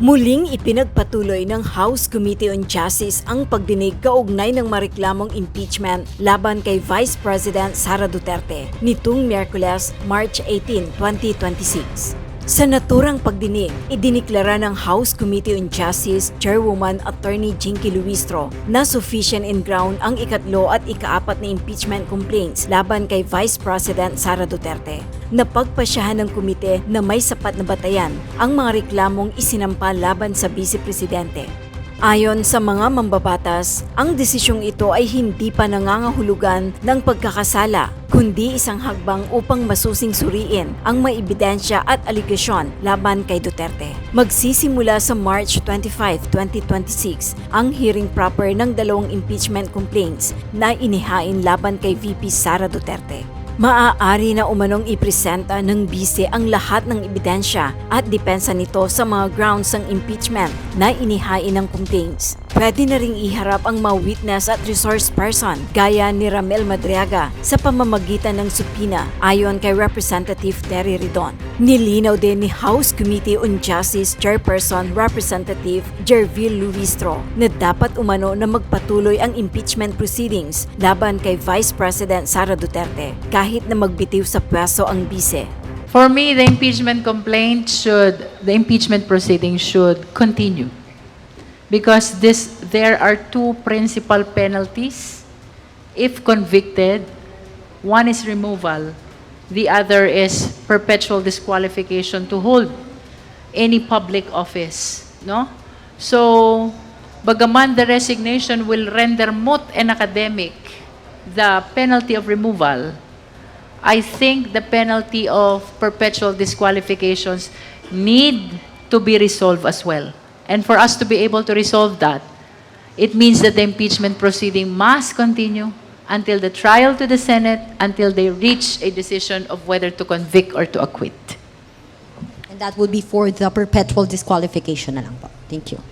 Muling ipinagpatuloy ng House Committee on Justice ang pagdinig kaugnay ng mareklamong impeachment laban kay Vice President Sara Duterte nitong Miyerkules, March 18, 2026. Sa naturang pagdinig, idiniklara ng House Committee on Justice Chairwoman Attorney Jinky Luistro na sufficient in ground ang ikatlo at ikaapat na impeachment complaints laban kay Vice President Sara Duterte. Napagpasyahan ng komite na may sapat na batayan ang mga reklamong isinampa laban sa Vice Presidente. Ayon sa mga mambabatas, ang desisyong ito ay hindi pa nangangahulugan ng pagkakasala, kundi isang hagbang upang masusing suriin ang may ebidensya at aligasyon laban kay Duterte. Magsisimula sa March 25, 2026 ang hearing proper ng dalawang impeachment complaints na inihain laban kay VP Sara Duterte. Maaari na umanong ipresenta ng bise ang lahat ng ebidensya at depensa nito sa mga grounds ng impeachment na inihain ng complaints. Pwede na ring iharap ang mga witness at resource person gaya ni Ramel Madriaga sa pamamagitan ng subpoena ayon kay Representative Terry Ridon. Nilinaw din ni House Committee on Justice Chairperson Representative Jervil Luistro na dapat umano na magpatuloy ang impeachment proceedings laban kay Vice President Sara Duterte kahit na magbitiw sa pwesto ang bise. For me, the impeachment proceeding should continue. Because there are two principal penalties. If convicted, one is removal, the other is perpetual disqualification to hold any public office. No? So, bagaman the resignation will render moot and academic the penalty of removal, I think the penalty of perpetual disqualifications need to be resolved as well. And for us to be able to resolve that, it means that the impeachment proceeding must continue until the trial to the Senate, until they reach a decision of whether to convict or to acquit. And that would be for the perpetual disqualification na lang po. Thank you.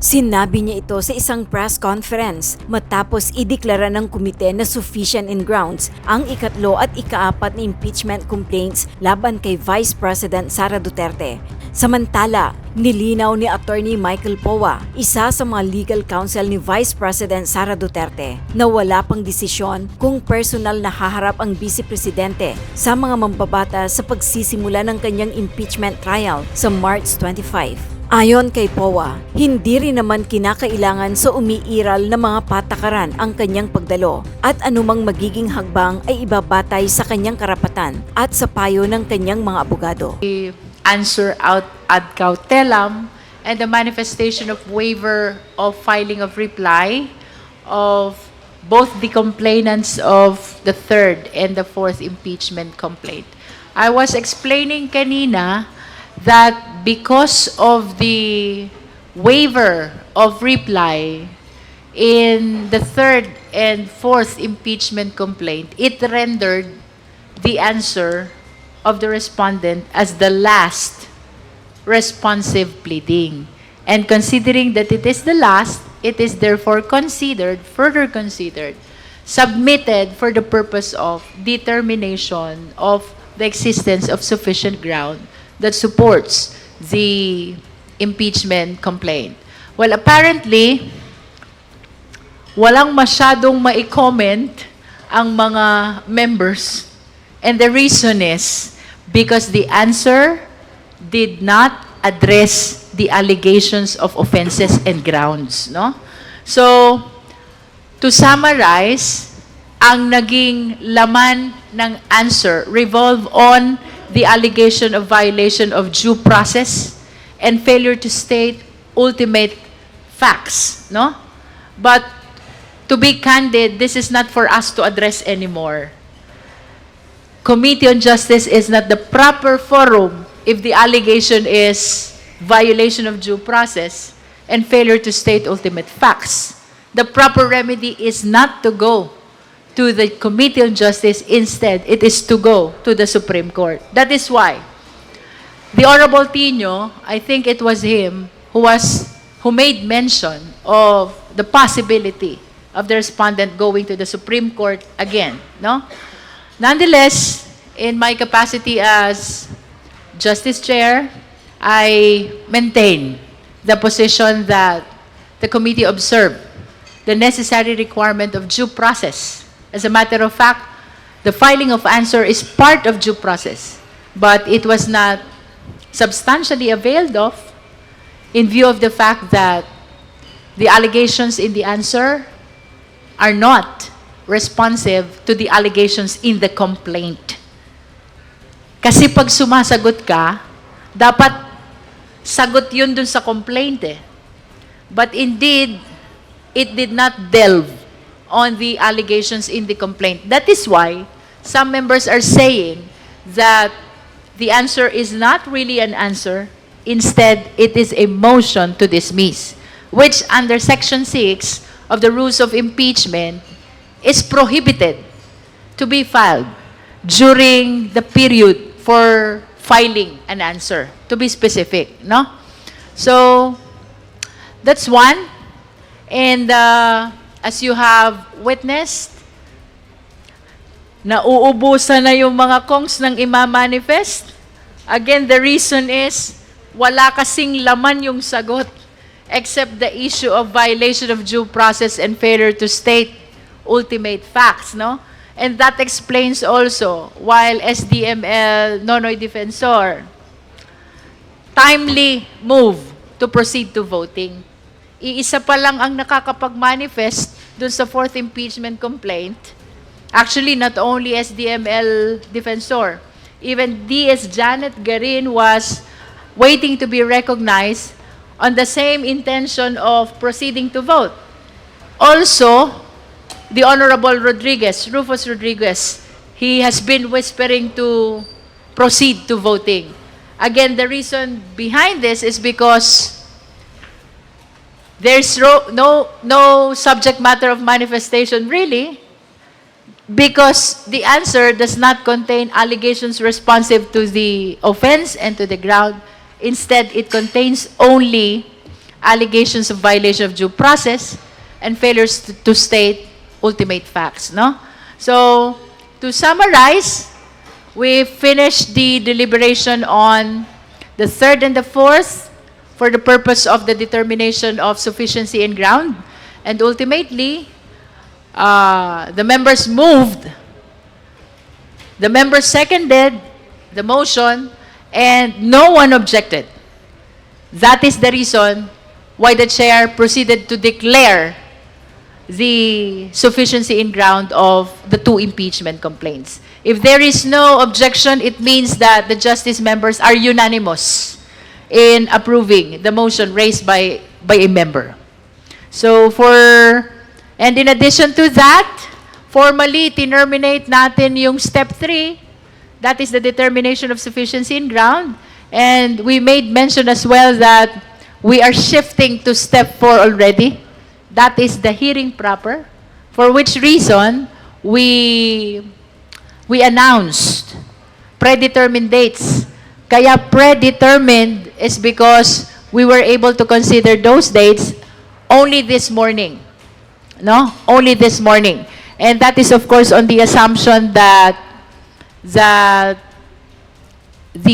Sinabi niya ito sa isang press conference matapos ideklara ng komite na sufficient in grounds ang ikatlo at ikaapat na impeachment complaints laban kay Vice President Sara Duterte. Samantala, nilinaw ni Attorney Michael Powa, isa sa mga legal counsel ni Vice President Sara Duterte, na wala pang desisyon kung personal na haharap ang Vice Presidente sa mga mambabata sa pagsisimula ng kanyang impeachment trial sa March 25. Ayon kay Powa, hindi rin naman kinakailangan sa umiiral na mga patakaran ang kanyang pagdalo at anumang magiging hagbang ay ibabatay sa kanyang karapatan at sa payo ng kanyang mga abogado. Answer out ad cautelam and the manifestation of waiver of filing of reply of both the complainants of the third and the fourth impeachment complaint. I was explaining kanina that because of the waiver of reply in the third and fourth impeachment complaint, it rendered the answer of the respondent as the last responsive pleading. And considering that it is the last, it is therefore further considered, submitted for the purpose of determination of the existence of sufficient ground that supports the impeachment complaint. Well, apparently, walang masyadong mai-comment ang mga members, and the reason is because the answer did not address the allegations of offenses and grounds. No? So, to summarize, ang naging laman ng answer revolve on the allegation of violation of due process and failure to state ultimate facts. No? But to be candid, this is not for us to address anymore. Committee on Justice is not the proper forum if the allegation is violation of due process and failure to state ultimate facts. The proper remedy is not to go to the Committee on Justice. Instead, it is to go to the Supreme Court. That is why the Honorable Tino, I think it was him who made mention of the possibility of the respondent going to the Supreme Court again. No? Nonetheless, in my capacity as Justice Chair, I maintain the position that the committee observed the necessary requirement of due process. As a matter of fact, the filing of answer is part of due process, but it was not substantially availed of in view of the fact that the allegations in the answer are not responsive to the allegations in the complaint. Kasi pag sumasagot ka, dapat sagot yun dun sa complaint eh. But indeed, it did not delve on the allegations in the complaint. That is why some members are saying that the answer is not really an answer. Instead, it is a motion to dismiss, which under Section 6 of the Rules of Impeachment is prohibited to be filed during the period for filing an answer, to be specific, no? So, that's one. And as you have witnessed, nauubusan na yung mga kongs ng ima-manifest. Again, the reason is, wala kasing laman yung sagot except the issue of violation of due process and failure to state ultimate facts, no? And that explains also while SDML Nonoy Defensor timely move to proceed to voting. Iisa pa lang ang nakakapag-manifest dun sa fourth impeachment complaint. Actually, not only SDML Defensor, even DS Janet Garin was waiting to be recognized on the same intention of proceeding to vote. Also, the Honorable Rodriguez, Rufus Rodriguez, he has been whispering to proceed to voting. Again, the reason behind this is because there's no subject matter of manifestation really, because the answer does not contain allegations responsive to the offense and to the ground. Instead, it contains only allegations of violation of due process and failures to state ultimate facts, no? So, to summarize, we finished the deliberation on the third and the fourth for the purpose of the determination of sufficiency in ground. And ultimately, the members moved, the members seconded the motion, and no one objected. That is the reason why the chair proceeded to declare the sufficiency in ground of the two impeachment complaints. If there is no objection, it means that the justice members are unanimous in approving the motion raised by a member. So and in addition to that, formally terminate natin yung step 3, that is the determination of sufficiency in ground. And we made mention as well that we are shifting to step 4 already. That is the hearing proper, for which reason we announced predetermined dates. Kaya predetermined is because we were able to consider those dates only this morning. No? Only this morning. And that is, of course, on the assumption that the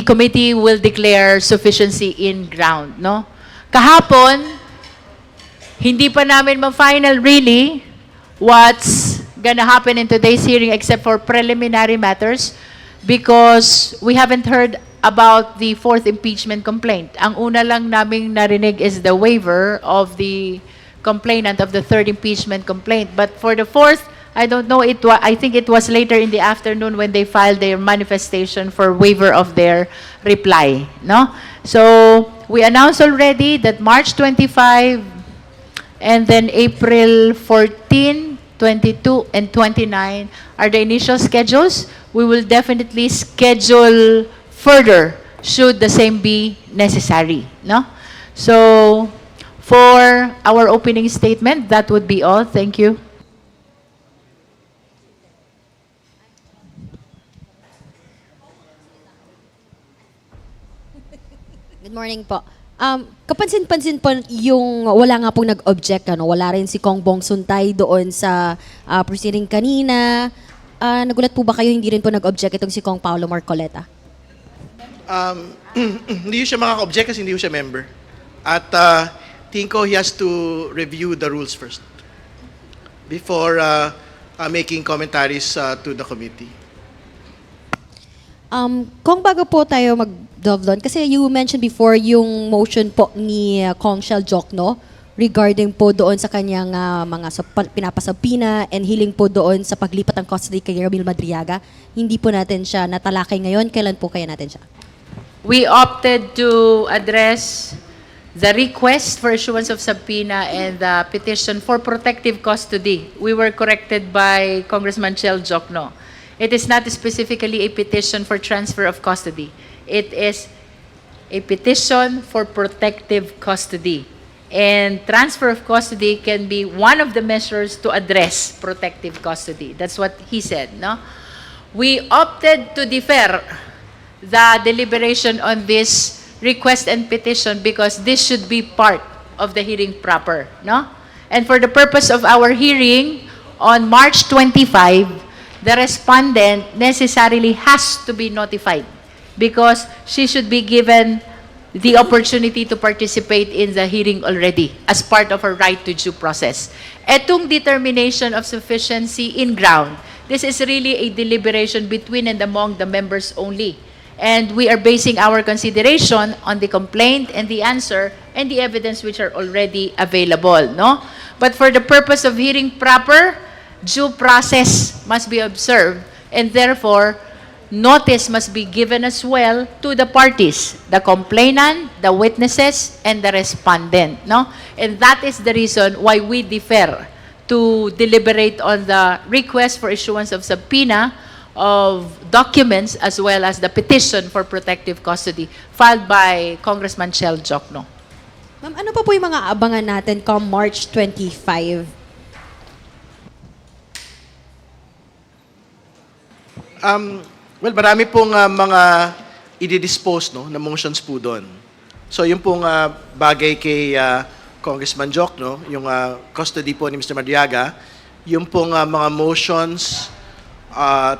committee will declare sufficiency in ground. No? Kahapon, hindi pa namin ma-final really what's gonna happen in today's hearing except for preliminary matters because we haven't heard about the fourth impeachment complaint. Ang una lang naming narinig is the waiver of the complainant of the third impeachment complaint. But for the fourth, I don't know, I think it was later in the afternoon when they filed their manifestation for waiver of their reply. No? So, we announced already that March 25 and then April 14, 22, and 29 are the initial schedules. We will definitely schedule further should the same be necessary. No? So, for our opening statement, that would be all. Thank you. Good morning po. Kapansin-pansin po yung wala nga pong nag-object, ano? Wala rin si Kong Bong Suntay doon sa proceeding kanina. Nagulat po ba kayo hindi rin po nag-object itong si Kong Paulo Marcoleta? Hindi siya makaka-object kasi hindi siya member. At tingin ko he has to review the rules first before making commentaries to the committee. Kung bago po tayo mag-delve doon, kasi you mentioned before yung motion po ni Kong Shell Jokno regarding po doon sa kanyang mga pinapasabpina and hiling po doon sa paglipat ng custody kay Ramil Madriaga. Hindi po natin siya natalakay ngayon. Kailan po kaya natin siya? We opted to address the request for issuance of subpoena and the petition for protective custody. We were corrected by Congressman Chel Jokno. It is not specifically a petition for transfer of custody. It is a petition for protective custody. And transfer of custody can be one of the measures to address protective custody. That's what he said, no? We opted to defer the deliberation on this request and petition because this should be part of the hearing proper, no? And for the purpose of our hearing on March 25, the respondent necessarily has to be notified because she should be given the opportunity to participate in the hearing already as part of her right to due process. Etong determination of sufficiency in ground, this is really a deliberation between and among the members only. And we are basing our consideration on the complaint and the answer and the evidence which are already available, no? But for the purpose of hearing proper, due process must be observed, and therefore, notice must be given as well to the parties, the complainant, the witnesses, and the respondent, no? And that is the reason why we defer to deliberate on the request for issuance of subpoena of documents as well as the petition for protective custody filed by Congressman Chel Jokno. Ma'am, ano pa po yung mga abangan natin come March 25? Well, marami pong mga i-dispose, no, na motions po doon. So yung pong bagay kay Congressman Jokno, yung custody po ni Mr. Madriaga, yung pong mga motions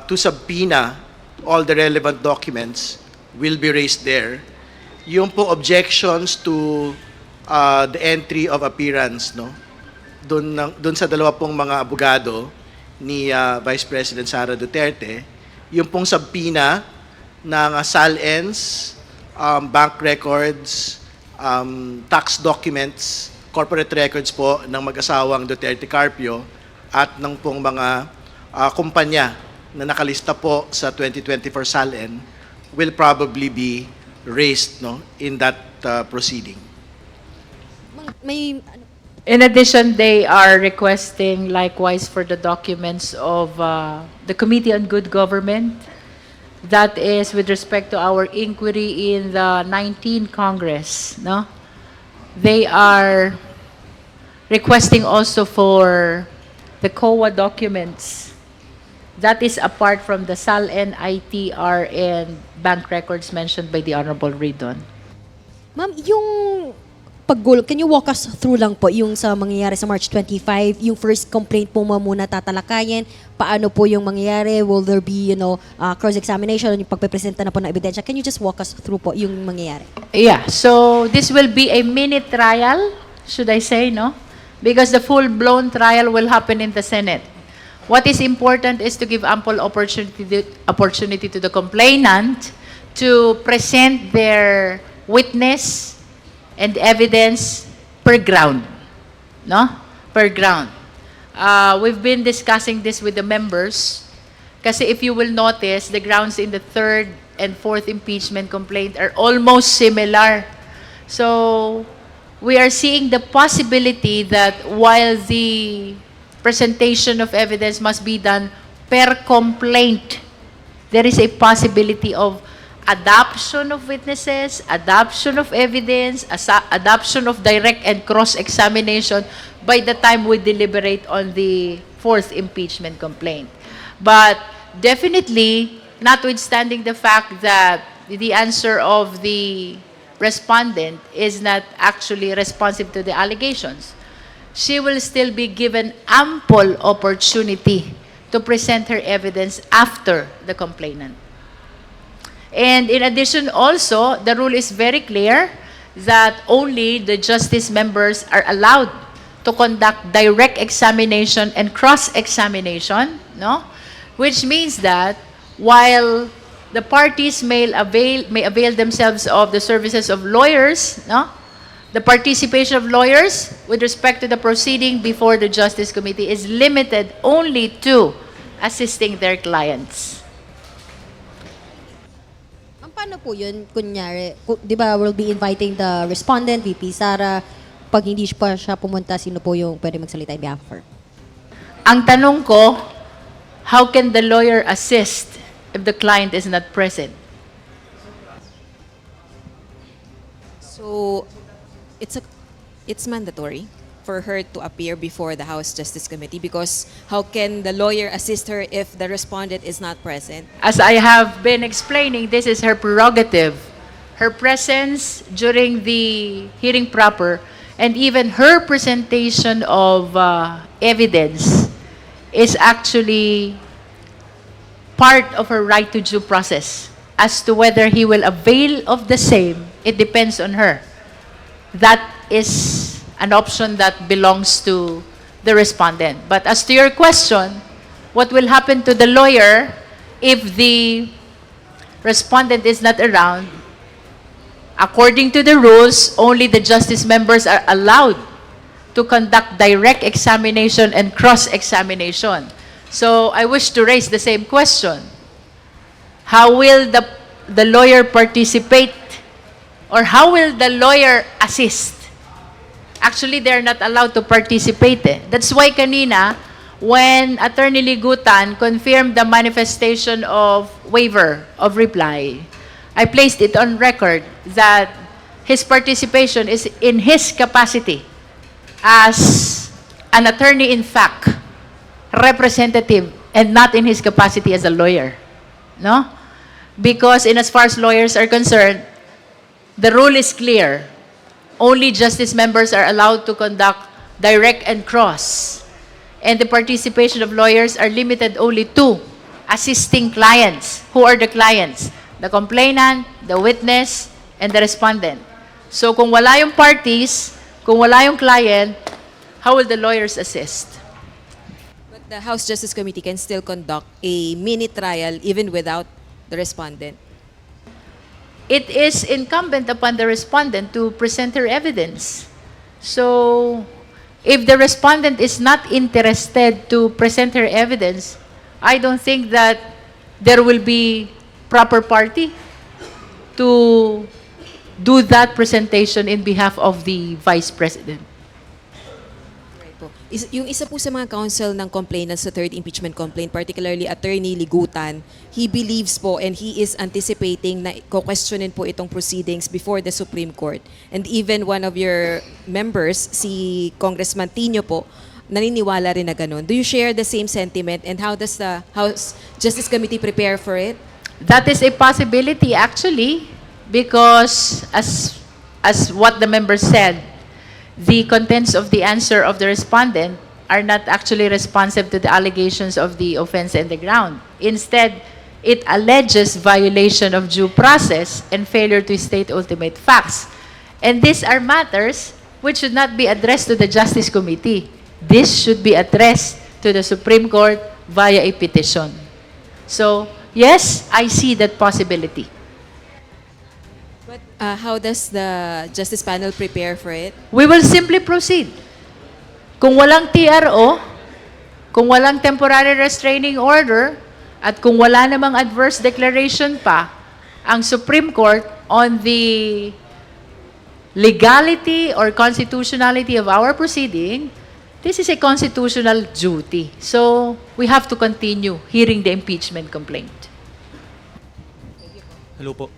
to subpoena all the relevant documents will be raised there. Yung pong objections to the entry of appearance, no, doon sa dalawa pong mga abogado ni Vice President Sara Duterte, yung pong subpoena ng SALENS, bank records, tax documents, corporate records po ng mag-asawang Duterte Carpio at ng pong mga kumpanya na nakalista po sa 2024 SALN will probably be raised, no, in that proceeding. May In addition, they are requesting likewise for the documents of the Committee on Good Government. That is with respect to our inquiry in the 19th Congress, no? They are requesting also for the COA documents. That is apart from the SALN, ITR, and bank records mentioned by the Honorable Ridon. Ma'am, yung paggulo, can you walk us through lang po yung sa mangyayari sa March 25, yung first complaint po muna tatalakayin, paano po yung mangyayari, will there be, cross-examination, yung pagpepresenta na po ng ebidensya, can you just walk us through po yung mangyayari? Yeah, so this will be a mini trial, should I say, no? Because the full-blown trial will happen in the Senate. What is important is to give ample opportunity to the complainant to present their witness and evidence per ground, no? Per ground. We've been discussing this with the members kasi if you will notice, the grounds in the third and fourth impeachment complaint are almost similar. So, we are seeing the possibility that while the presentation of evidence must be done per complaint, there is a possibility of adoption of witnesses, adoption of evidence, adoption of direct and cross-examination by the time we deliberate on the fourth impeachment complaint. But definitely, notwithstanding the fact that the answer of the respondent is not actually responsive to the allegations, she will still be given ample opportunity to present her evidence after the complainant. And in addition also, the rule is very clear that only the justice members are allowed to conduct direct examination and cross-examination, no? Which means that while the parties may avail themselves of the services of lawyers, no? The participation of lawyers with respect to the proceeding before the Justice Committee is limited only to assisting their clients. Ma'am, paano po yun? Kunyari, di ba we'll be inviting the respondent, VP Sara. Pag hindi pa siya pumunta, sino po yung pwede magsalita in behalf of her? Ang tanong ko, how can the lawyer assist if the client is not present? So, it's mandatory for her to appear before the House Justice Committee because how can the lawyer assist her if the respondent is not present? As I have been explaining, this is her prerogative. Her presence during the hearing proper and even her presentation of evidence is actually part of her right to due process. As to whether he will avail of the same, it depends on her. That is an option that belongs to the respondent. But as to your question, what will happen to the lawyer if the respondent is not around? According to the rules, only the justice members are allowed to conduct direct examination and cross-examination. So I wish to raise the same question. How will the lawyer participate or how will the lawyer assist? Actually, they're not allowed to participate. That's why kanina, when Attorney Ligutan confirmed the manifestation of waiver of reply, I placed it on record that his participation is in his capacity as an attorney in fact, representative, and not in his capacity as a lawyer. No? Because in as far as lawyers are concerned, the rule is clear. Only justice members are allowed to conduct direct and cross. And the participation of lawyers are limited only to assisting clients. Who are the clients? The complainant, the witness, and the respondent. So kung wala yung parties, kung wala yung client, how will the lawyers assist? But the House Justice Committee can still conduct a mini trial even without the respondent. It is incumbent upon the respondent to present her evidence. So, if the respondent is not interested to present her evidence, I don't think that there will be proper party to do that presentation in behalf of the Vice President. Right po. Yung isa po sa mga counsel ng complainants sa third impeachment complaint, particularly Attorney Ligutan, he believes po and he is anticipating na ko-questionin po itong proceedings before the Supreme Court. And even one of your members, si Congressman Tino po, naniniwala rin na ganun. Do you share the same sentiment and how does the House Justice Committee prepare for it? That is a possibility actually because as what the member said, the contents of the answer of the respondent are not actually responsive to the allegations of the offense and the ground. Instead, it alleges violation of due process and failure to state ultimate facts. And these are matters which should not be addressed to the Justice Committee. This should be addressed to the Supreme Court via a petition. So, yes, I see that possibility. But how does the Justice Panel prepare for it? We will simply proceed. Kung walang TRO, kung walang temporary restraining order, at kung wala namang adverse declaration pa, ang Supreme Court on the legality or constitutionality of our proceeding, this is a constitutional duty. So, we have to continue hearing the impeachment complaint. Hello po.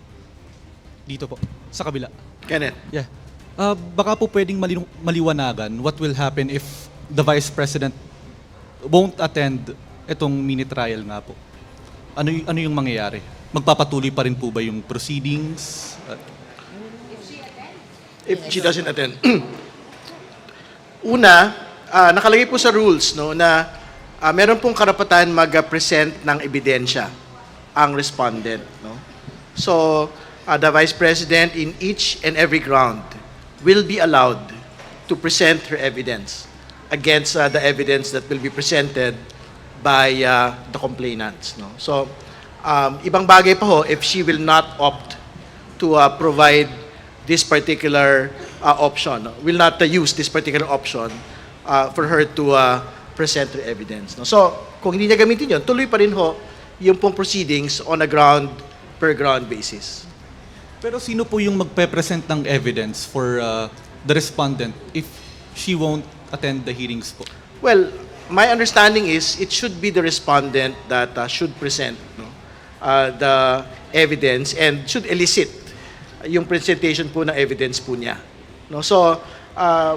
Dito po, sa kabila. Kenneth. Yeah. Baka po pwedeng maliwanagan what will happen if the Vice President won't attend itong mini trial nga po. Ano yung mangyayari? Magpapatuloy pa rin po ba yung proceedings? If she doesn't attend. Una, nakalagay po sa rules no na meron pong karapatan mag-present ng ebidensya ang respondent, no. So, the Vice President in each and every ground will be allowed to present her evidence against the evidence that will be presented by the complainants. No? So, ibang bagay pa ho if she will not opt to provide this particular option, no? Will not use this particular option for her to present her evidence. No? So, kung hindi niya gamitin yun, tuloy pa rin ho yung pong proceedings on a per ground basis. Pero sino po yung magpe-present ng evidence for the respondent if she won't attend the hearings po? Well, my understanding is it should be the respondent that should present, no, the evidence and should elicit yung presentation po ng evidence po niya. No? So,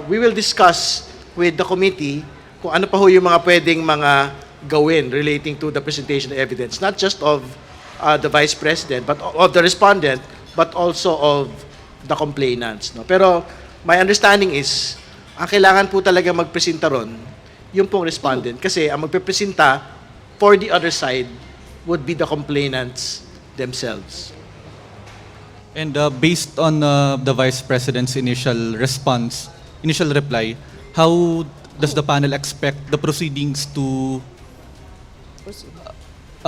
we will discuss with the committee kung ano pa ho yung mga pwedeng mga gawin relating to the presentation of evidence, not just of the Vice President, but of the respondent, but also of the complainants. No? Pero my understanding is, ang kailangan po talaga magpresenta ron, yung pong respondent. Kasi ang magpipresenta for the other side would be the complainants themselves. And based on the Vice President's initial reply, how does the panel expect the proceedings to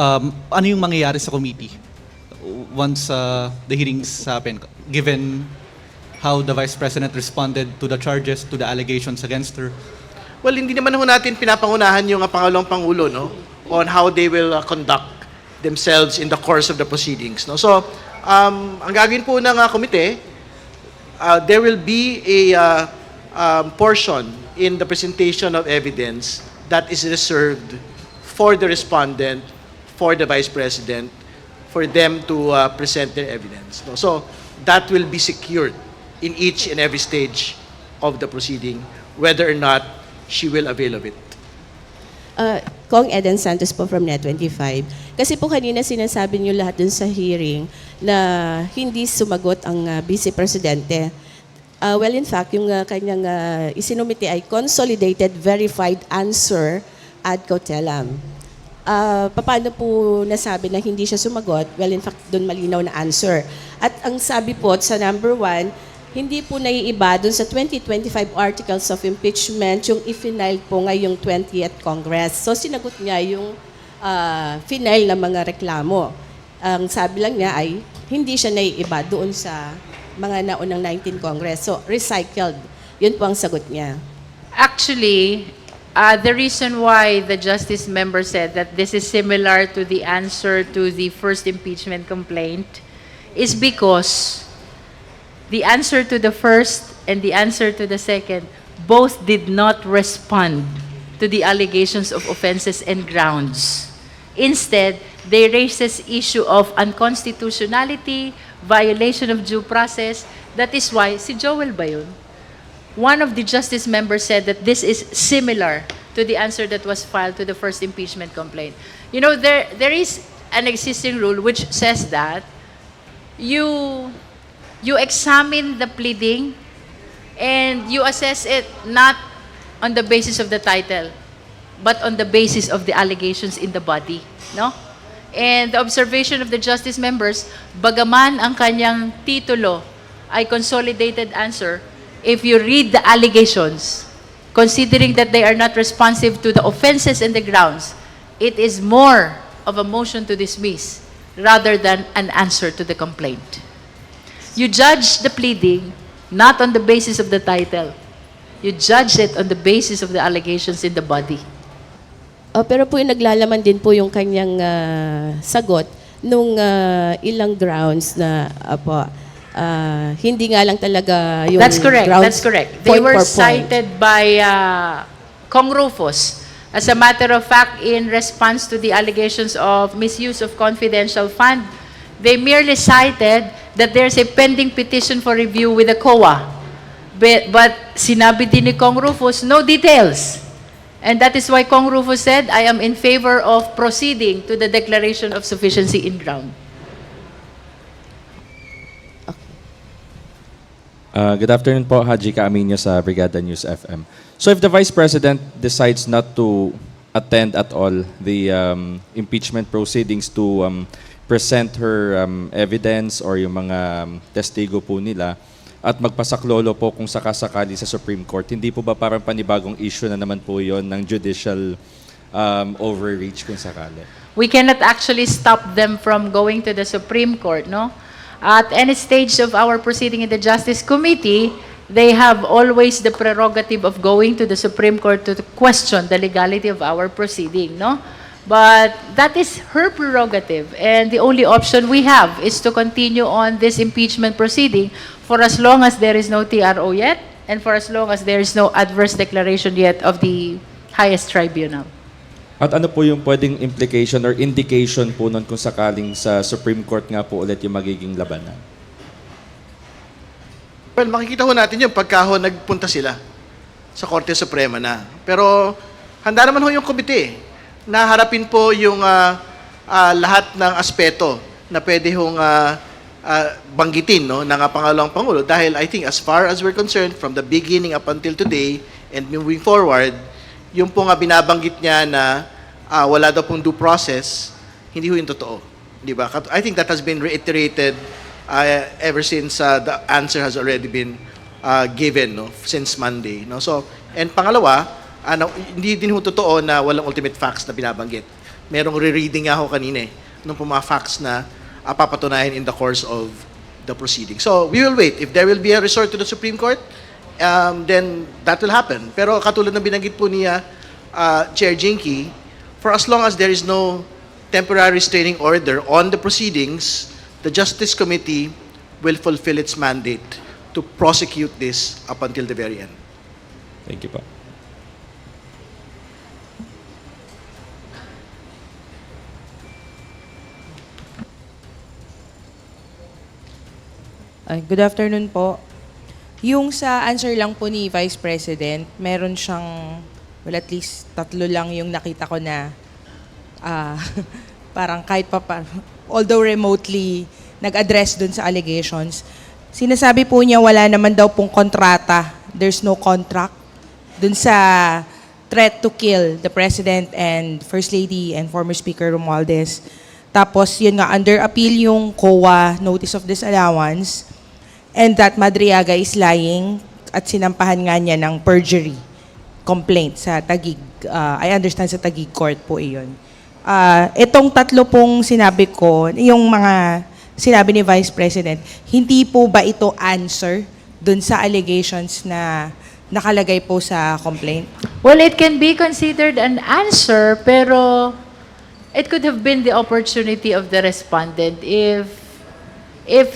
ano yung mangyayari sa committee once the hearings happen, given how the Vice President responded to the charges, to the allegations against her? Well, hindi naman ho natin pinapangunahan yung Pangulong Pangulo, no, on how they will conduct themselves in the course of the proceedings. No? So, ang gagawin po ng komite, there will be a portion in the presentation of evidence that is reserved for the respondent, for the Vice President, for them to present their evidence. No? So, that will be secured in each and every stage of the proceeding, whether or not she will avail of it. Kong Eden Santos po from Net25. Kasi po kanina sinasabi niyo lahat dun sa hearing na hindi sumagot ang Vice Presidente. Well, in fact, yung kanyang isinumite ay consolidated verified answer ad cautelam. Paano po nasabi na hindi siya sumagot? Well, in fact, doon malinaw na answer. At ang sabi po sa number 1, hindi po naiiba doon sa 2025 articles of impeachment yung i-final po ngayong 20th Congress. So, sinagot niya yung final na mga reklamo. Ang sabi lang niya ay hindi siya naiiba doon sa mga naunang 19 Congress. So, recycled. Yun po ang sagot niya. Actually, the reason why the Justice member said that this is similar to the answer to the first impeachment complaint is because the answer to the first and the answer to the second both did not respond to the allegations of offenses and grounds. Instead, they raised this issue of unconstitutionality, violation of due process. That is why, si Joel ba yun? One of the Justice members said that this is similar to the answer that was filed to the first impeachment complaint. You know, there is an existing rule which says that you examine the pleading and you assess it not on the basis of the title, but on the basis of the allegations in the body, no? And the observation of the Justice members, bagaman ang kanyang titulo ay consolidated answer, if you read the allegations, considering that they are not responsive to the offenses and the grounds, it is more of a motion to dismiss rather than an answer to the complaint. You judge the pleading not on the basis of the title. You judge it on the basis of the allegations in the body. Pero po yung naglalaman din po yung kanyang sagot nung ilang grounds na hindi nga lang talaga yung That's correct. grounds That's correct. They point were for point. cited by Kong Rufus. As a matter of fact, in response to the allegations of misuse of confidential fund, they merely cited that there's a pending petition for review with the COA. But sinabi din ni Kong Rufus, no details. And that is why Kong Rufus said, I am in favor of proceeding to the declaration of sufficiency in ground. Good afternoon po, Haji Kaaminyo sa Brigada News FM. So if the Vice President decides not to attend at all the impeachment proceedings to present her evidence or yung mga testigo po nila at magpasaklolo po kung sakasakali sa Supreme Court. Hindi po ba parang panibagong issue na naman po yon ng judicial overreach kung sakali? We cannot actually stop them from going to the Supreme Court, no? At any stage of our proceeding in the Justice Committee, they have always the prerogative of going to the Supreme Court to question the legality of our proceeding, no? But that is her prerogative, and the only option we have is to continue on this impeachment proceeding for as long as there is no TRO yet, and for as long as there is no adverse declaration yet of the highest tribunal. At ano po yung pwedeng implication or indication po nun kung sakaling sa Supreme Court nga po ulit yung magiging labanan? Well, makikita ho natin yung pagka nagpunta sila sa Korte Suprema na. Pero handa naman ho yung komite na harapin po yung lahat ng aspeto na pwede hong banggitin, no, ng Pangalawang Pangulo. Dahil I think as far as we're concerned, from the beginning up until today and moving forward, yung po nga binabanggit niya na wala daw pong due process, hindi ho yung totoo. Di ba? I think that has been reiterated ever since the answer has already been given, no, since Monday. No? So, and pangalawa, hindi din ho totoo na walang ultimate facts na binabanggit. Merong rereading nga ho kanina nung mga facts na papatunayan in the course of the proceeding. So, we will wait. If there will be a resort to the Supreme Court, then that will happen. Pero katulad ng binanggit po niya, Chair Jinky, for as long as there is no temporary restraining order on the proceedings, the Justice Committee will fulfill its mandate to prosecute this up until the very end. Thank you po. Good afternoon po. Yung sa answer lang po ni Vice President, meron siyang, well, at least 3 lang yung nakita ko na parang kahit pa, although remotely, nag-address dun sa allegations. Sinasabi po niya wala naman daw pong kontrata, there's no contract, dun sa threat to kill the President and First Lady and former Speaker Romualdez. Tapos yun nga, under appeal yung COA Notice of Disallowance, and that Madriaga is lying at sinampahan nga niya ng perjury complaint sa Taguig. I understand sa Taguig Court po iyon. Itong 3 pong sinabi ko, yung mga sinabi ni Vice President, hindi po ba ito answer dun sa allegations na nakalagay po sa complaint? Well, it can be considered an answer, pero it could have been the opportunity of the respondent if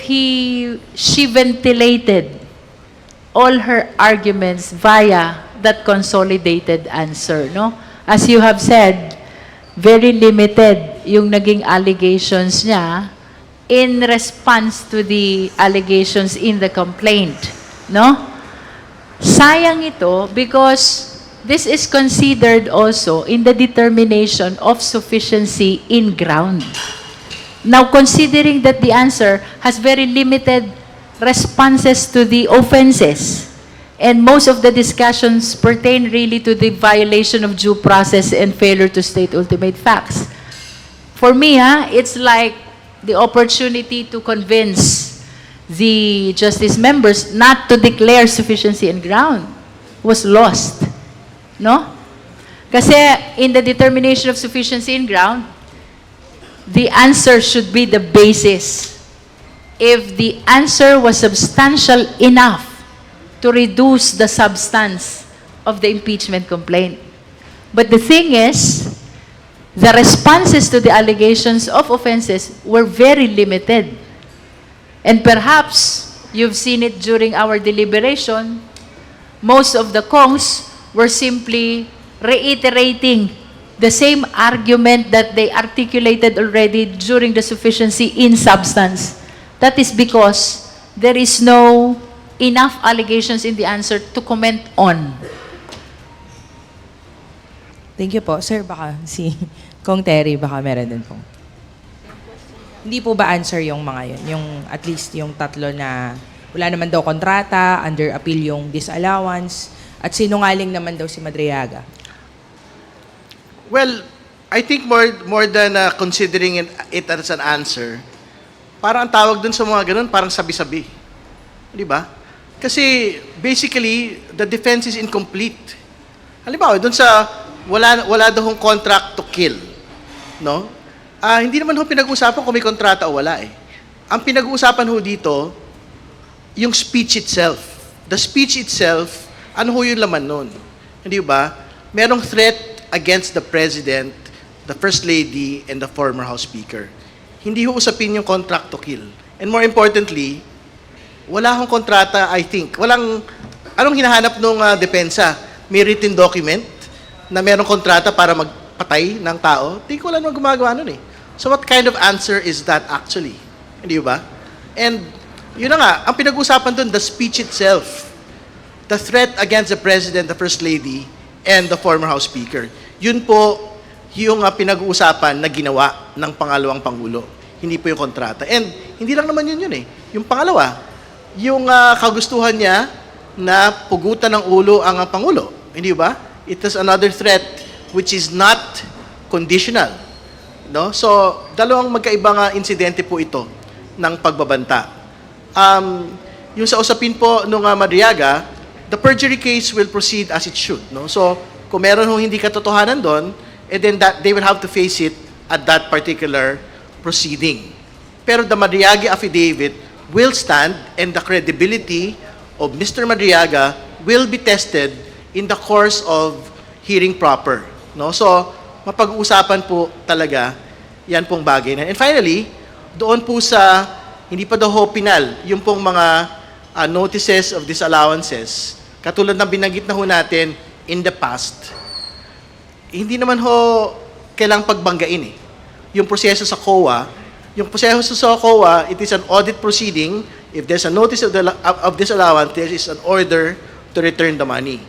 she ventilated all her arguments via that consolidated answer, no? As you have said, very limited yung naging allegations niya in response to the allegations in the complaint, no? Sayang ito because this is considered also in the determination of sufficiency in ground. Now, considering that the answer has very limited responses to the offenses, and most of the discussions pertain really to the violation of due process and failure to state ultimate facts. For me, it's like the opportunity to convince the justice members not to declare sufficiency in ground was lost. No? Kasi in the determination of sufficiency in ground, the answer should be the basis. If the answer was substantial enough to reduce the substance of the impeachment complaint. But the thing is, the responses to the allegations of offenses were very limited. And perhaps, you've seen it during our deliberation, most of the Kongs were simply reiterating the same argument that they articulated already during the sufficiency in substance. That is because there is no enough allegations in the answer to comment on. Thank you po. Sir, baka si Kong Terry, baka meron din po. Hindi po ba answer yung mga yun? Yung at least yung 3 na wala naman daw kontrata, under appeal yung disallowance, at sinungaling naman daw si Madriaga? Well, I think more than considering it as an answer, parang ang tawag dun sa mga ganun, parang sabi-sabi. Di ba? Kasi basically, the defense is incomplete. Halimbawa, dun sa wala daw hong contract to kill. No? Hindi naman ho pinag-uusapan kung may kontrata o wala eh. Ang pinag-uusapan ho dito, yung speech itself. The speech itself, ano ho yung laman nun? Hindi ba? Merong threat against the President, the First Lady, and the former House Speaker. Hindi ho usapin yung contract to kill. And more importantly, wala hong kontrata, I think. Anong hinahanap nung depensa? May written document na merong kontrata para magpatay ng tao? Hindi ko wala naman gumagawa nun eh. So what kind of answer is that actually? Hindi ba? And yun na nga, ang pinag-usapan dun, the speech itself. The threat against the President, the First Lady, and the former House Speaker. Yun po yung pinag-uusapan na ginawa ng pangalawang Pangulo. Hindi po yung kontrata. And hindi lang naman yun eh. Yung pangalawa, yung kagustuhan niya na pugutan ng ulo ang Pangulo. Hindi ba? It is another threat which is not conditional. No? So, dalawang magkaibang insidente po ito ng pagbabanta. Yung sa usapin po nung Madriaga, the perjury case will proceed as it should. No? So, kung meron hong hindi katotohanan doon, then that they will have to face it at that particular proceeding. Pero the Madriaga affidavit will stand and the credibility of Mr. Madriaga will be tested in the course of hearing proper. No? So, mapag-uusapan po talaga yan pong bagay na. And finally, doon po sa hindi pa daw ho pinal, yung pong mga notices of disallowances, katulad ng binanggit na ho natin in the past, hindi naman ho kailangang pagbanggain eh. Yung proseso sa COA, it is an audit proceeding. If there's a notice of disallowance, there is an order to return the money.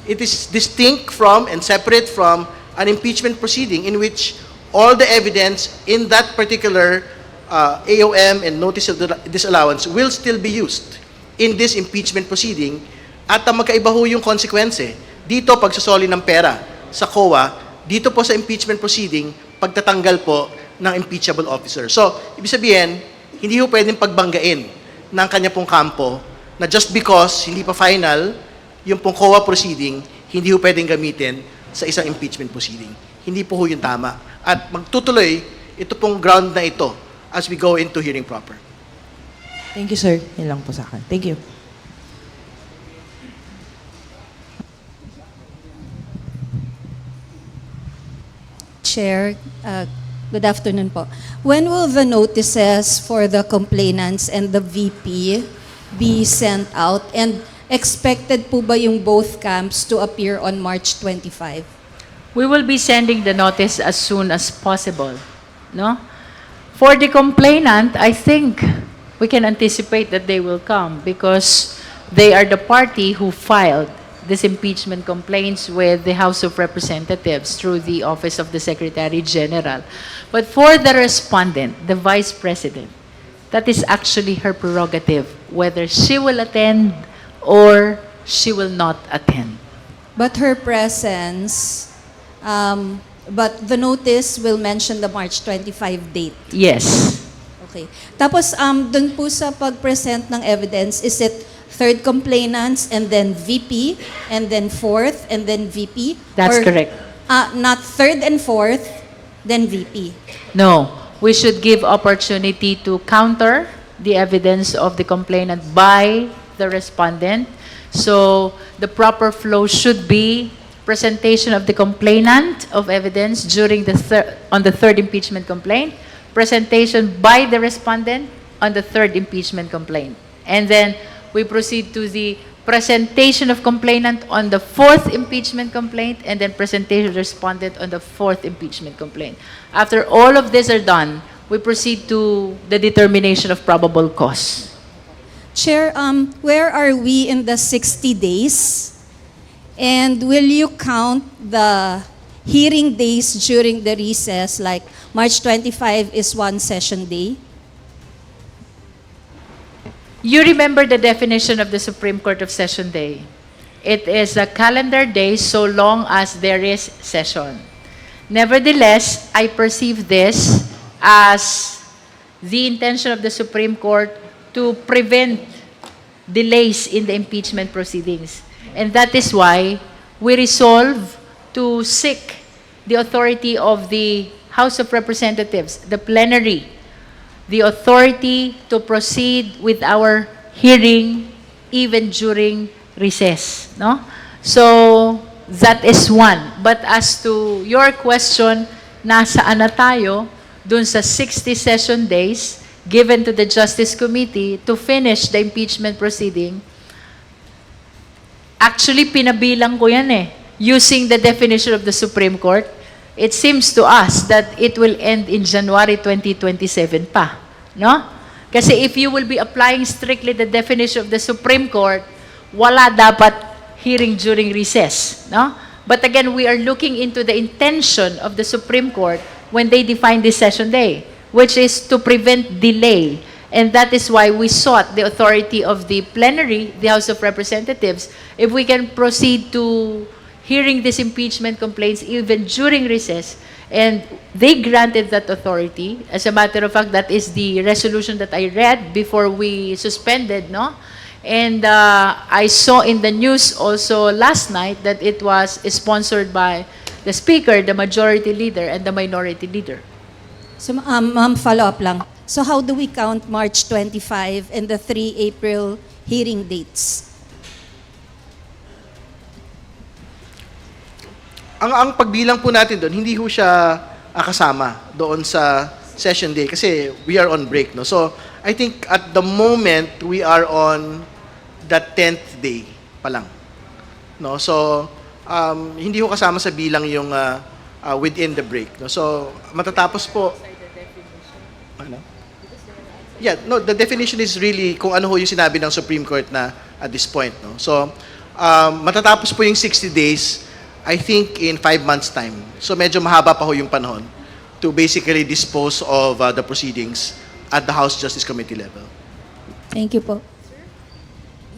It is distinct from and separate from an impeachment proceeding in which all the evidence in that particular AOM and notice of disallowance will still be used in this impeachment proceeding at magkaiba ho yung konsekwensya. Dito, pagsasoli ng pera sa COA, dito po sa impeachment proceeding, pagtatanggal po ng impeachable officer. So, ibig sabihin, hindi ho pwedeng pagbanggain ng kanya pong kampo na just because hindi pa final yung pong COA proceeding, hindi ho pwedeng gamitin sa isang impeachment proceeding. Hindi po ho yung tama. At magtutuloy ito pong ground na ito as we go into hearing proper. Thank you, sir. Yan lang po sa akin. Thank you. Chair, good afternoon po. When will the notices for the complainants and the VP be sent out? And expected po ba yung both camps to appear on March 25? We will be sending the notice as soon as possible. No? For the complainant, I think we can anticipate that they will come because they are the party who filed this impeachment complaints with the House of Representatives through the Office of the Secretary General. But for the respondent, the Vice President, that is actually her prerogative, whether she will attend or she will not attend. But her presence, but the notice will mention the March 25 date. Yes. Okay. Tapos, dun po sa pag-present ng evidence, is it third complainants and then VP and then fourth and then VP? That's correct. Not third and fourth, then VP. No, we should give opportunity to counter the evidence of the complainant by the respondent. So the proper flow should be presentation of the complainant of evidence during on the third impeachment complaint, presentation by the respondent on the third impeachment complaint, and then we proceed to the presentation of complainant on the fourth impeachment complaint, and then presentation of respondent on the fourth impeachment complaint. After all of these are done, we proceed to the determination of probable cause. Chair, where are we in the 60 days? And will you count the hearing days during the recess, like March 25 is one session day? You remember the definition of the Supreme Court of Session Day. It is a calendar day so long as there is session. Nevertheless, I perceive this as the intention of the Supreme Court to prevent delays in the impeachment proceedings. And that is why we resolve to seek the authority of the House of Representatives, the plenary, the authority to proceed with our hearing even during recess. No? So, that is one. But as to your question, nasaan na tayo dun sa 60 session days given to the Justice Committee to finish the impeachment proceeding, actually, pinabilang ko yan eh. Using the definition of the Supreme Court, it seems to us that it will end in January 2027 pa. No? Kasi if you will be applying strictly the definition of the Supreme Court, wala dapat hearing during recess. No? But again, we are looking into the intention of the Supreme Court when they define this session day, which is to prevent delay. And that is why we sought the authority of the plenary, the House of Representatives, if we can proceed to hearing these impeachment complaints even during recess. And they granted that authority. As a matter of fact, that is the resolution that I read before we suspended, no? And I saw in the news also last night that it was sponsored by the Speaker, the Majority Leader, and the Minority Leader. So, ma'am, follow-up lang. So how do we count March 25 and the 3 April hearing dates? Ang pagbilang po natin doon, hindi ho siya kasama doon sa session day kasi we are on break. No? So, I think at the moment, we are on the 10th day pa lang. No? So, hindi ho kasama sa bilang yung within the break. No? So, matatapos po... Ano? Yeah, no, the definition is really kung ano ho yung sinabi ng Supreme Court na at this point. No? So, matatapos po yung 60 days, I think in 5 months' time. So, medyo mahaba pa ho yung panahon to basically dispose of the proceedings at the House Justice Committee level. Thank you po.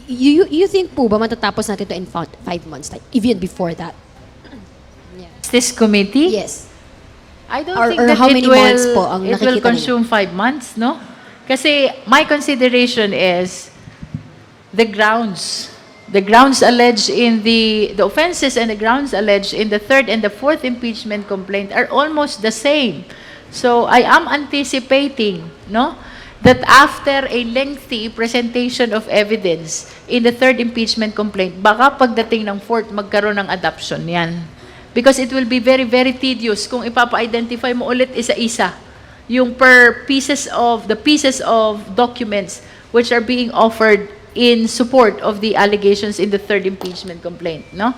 You think po ba matatapos natin ito in 5 months, like even before that? This committee? Yes. I don't Or- think or that how it many will, months po ang it will nakikita consume 5 months, no? Kasi my consideration is the grounds. The grounds alleged in the offenses and the grounds alleged in the 3rd and the 4th impeachment complaint are almost the same. So I am anticipating, no, that after a lengthy presentation of evidence in the 3rd impeachment complaint, baka pagdating ng 4th, magkaroon ng adoption yan. Because it will be very, very tedious kung ipapa-identify mo ulit isa-isa yung the pieces of documents which are being offered in support of the allegations in the 3rd impeachment complaint, no?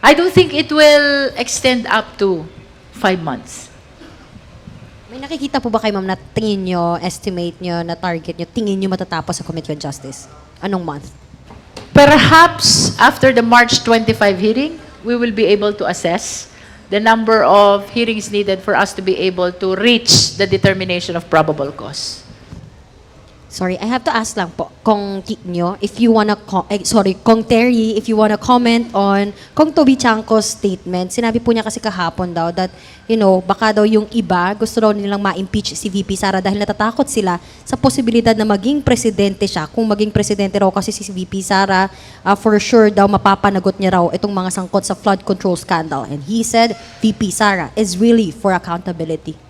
I don't think it will extend up to 5 months. May nakikita po ba kayo, ma'am, na tingin nyo, estimate nyo, na target nyo, tingin nyo matatapos sa Committee on Justice? Anong month? Perhaps after the March 25 hearing, we will be able to assess the number of hearings needed for us to be able to reach the determination of probable cause. Sorry, I have to ask lang po, kung nyo, if you wanna, kung Terry, if you wanna comment on, kung Toby Chanco's statement, sinabi po niya kasi kahapon daw that, baka daw yung iba, gusto daw nilang ma-impeach si VP Sara dahil natatakot sila sa posibilidad na maging presidente siya. Kung maging presidente raw kasi si VP Sara, for sure daw mapapanagot niya raw itong mga sangkot sa flood control scandal. And he said, VP Sara is really for accountability.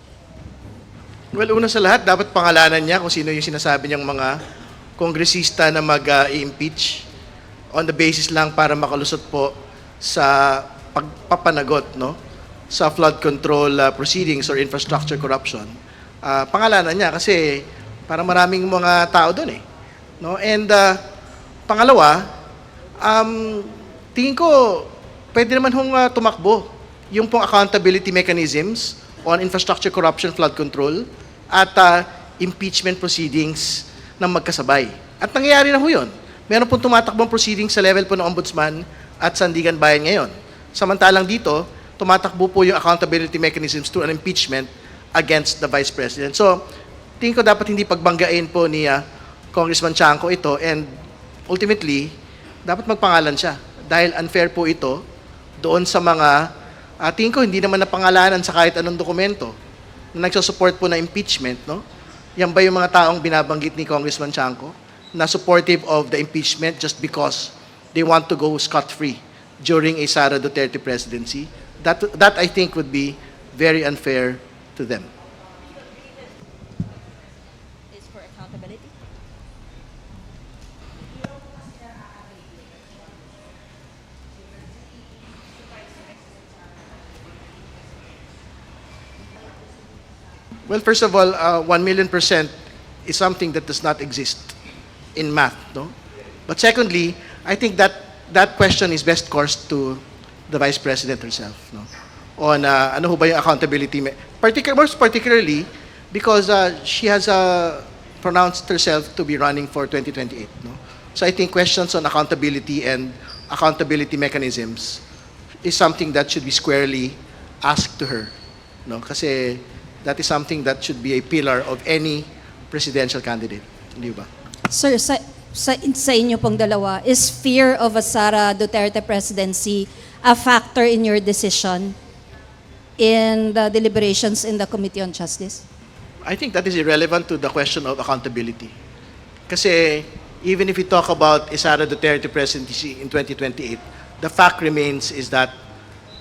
Well, una sa lahat, dapat pangalanan niya kung sino yung sinasabi niyang mga kongresista na mag-i-impeach on the basis lang para makalusot po sa pagpapanagot, no? Sa flood control proceedings or infrastructure corruption. Pangalanan niya kasi parang maraming mga tao doon eh. No? And pangalawa, tingin ko pwede naman hong tumakbo yung pong accountability mechanisms on infrastructure corruption, flood control, at impeachment proceedings na magkasabay. At nangyayari na ho yun. Meron pong tumatakbong proceedings sa level po ng Ombudsman at Sandigan Bayan ngayon. Samantalang dito, tumatakbo po yung accountability mechanisms to an impeachment against the Vice President. So, tingin ko dapat hindi pagbanggain po ni Congressman Chanco ito and ultimately, dapat magpangalan siya dahil unfair po ito doon sa mga tingin ko hindi naman napangalanan sa kahit anong dokumento na nagsusupport po na impeachment, no? Yan ba yung mga taong binabanggit ni Congressman Chanco na supportive of the impeachment just because they want to go scot-free during a Sara Duterte presidency? That I think would be very unfair to them. Is for accountability? Well, first of all, 1,000,000% is something that does not exist in math, no? But secondly, I think that that question is best coursed to the Vice President herself, no? On ano ho ba yung accountability, most particularly because she has pronounced herself to be running for 2028, no? So I think questions on accountability and accountability mechanisms is something that should be squarely asked to her, no? Kasi that is something that should be a pillar of any presidential candidate, hindi ba? Sir, sa inyo pong dalawa, is fear of a Sara Duterte presidency a factor in your decision in the deliberations in the Committee on Justice? I think that is irrelevant to the question of accountability. Kasi even if we talk about a Sara Duterte presidency in 2028, the fact remains is that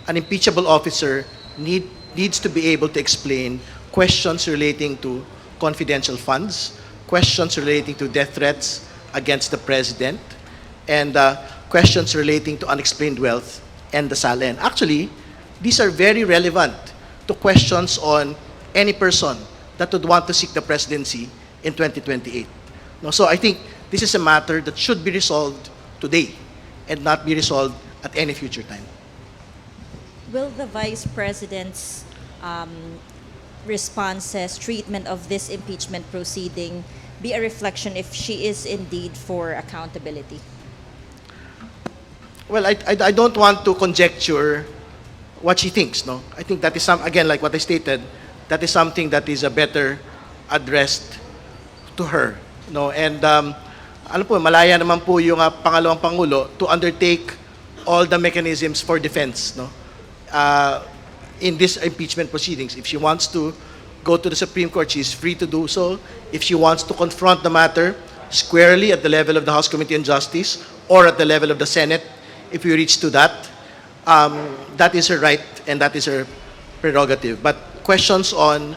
an impeachable officer needs to be able to explain questions relating to confidential funds, questions relating to death threats against the president, and questions relating to unexplained wealth and the SALN. Actually, these are very relevant to questions on any person that would want to seek the presidency in 2028. No, so I think this is a matter that should be resolved today and not be resolved at any future time. Will the Vice President's responses, treatment of this impeachment proceeding be a reflection if she is indeed for accountability? Well, I don't want to conjecture what she thinks, no? I think that is again, like what I stated, that is something that is better addressed to her, no? And ano po, malaya naman po yung pangalawang pangulo to undertake all the mechanisms for defense, no? In this impeachment proceedings. If she wants to go to the Supreme Court, she is free to do so. If she wants to confront the matter squarely at the level of the House Committee on Justice or at the level of the Senate, if we reach to that, that is her right and that is her prerogative. But questions on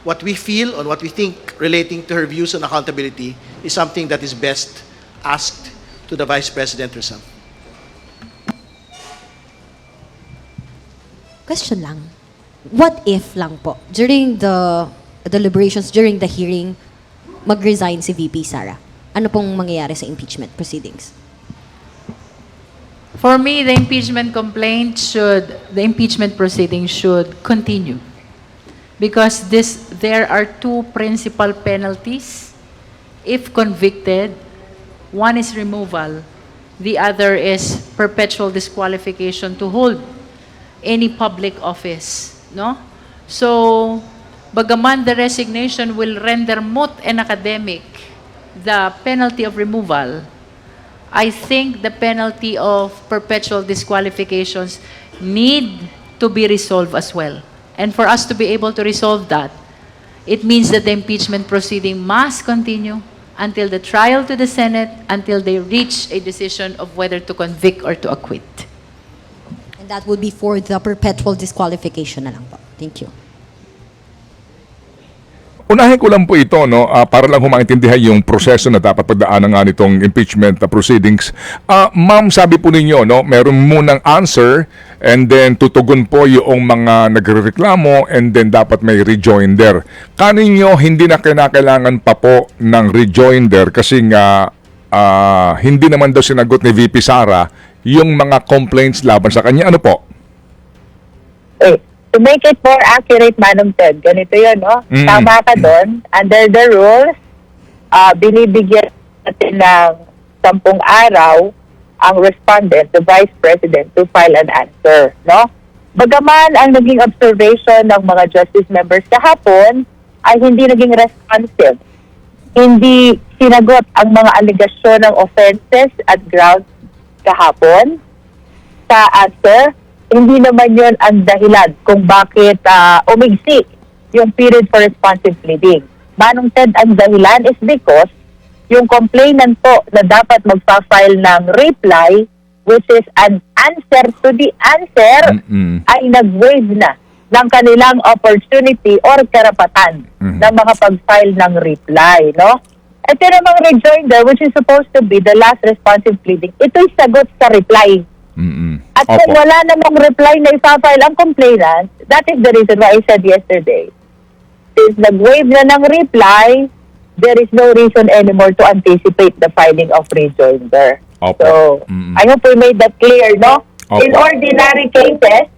what we feel, on what we think relating to her views on accountability is something that is best asked to the Vice President herself. Question lang. What if lang po, during the deliberations, during the hearing, mag-resign si VP Sara? Ano pong mangyayari sa impeachment proceedings? For me, the impeachment proceeding should continue. Because there are two principal penalties. If convicted, one is removal, the other is perpetual disqualification to hold any public office, no? So, bagaman the resignation will render moot and academic the penalty of removal, I think the penalty of perpetual disqualifications need to be resolved as well. And for us to be able to resolve that, it means that the impeachment proceeding must continue until the trial to the Senate, until they reach a decision of whether to convict or to acquit. That would be for the perpetual disqualification na lang po. Thank you. Unahin ko lang po ito, no, para lang maintindihan yung proseso na dapat pagdaanan nga nitong impeachment proceedings. Ma'am, sabi po ninyo, no, meron munang answer and then tutugon po yung mga nagrereklamo and then dapat may rejoinder. Kaninyo hindi na kinakailangan pa po ng rejoinder kasi nga hindi naman daw sinagot ni VP Sara yung mga complaints laban sa kanya. Ano po? To make it more accurate, Manong Ted, ganito yun, no? Tama ka doon. Under the rules, binibigyan natin ng 10 araw ang respondent, the Vice President, to file an answer, no? Bagaman ang naging observation ng mga justice members kahapon ay hindi naging responsive. Hindi sinagot ang mga aligasyon ng offenses at grounds kahapon sa answer. hindi naman yun ang dahilan kung bakit umigsi yung period for responsive pleading. Manong Ted, ang dahilan is because yung complainant po na dapat magpa-file ng reply, which is an answer to the answer, ay nag-waive na ng kanilang opportunity or karapatan na makapag-file ng reply, no? Ito namang rejoinder, which is supposed to be the last responsive pleading, ito'y sagot sa reply. At kung wala namang reply na ipafile ang complainant, that is the reason why I said yesterday, since nag-waive na ng reply, there is no reason anymore to anticipate the filing of rejoinder. Opo. So, I hope we made that clear, no? Opo. In ordinary cases,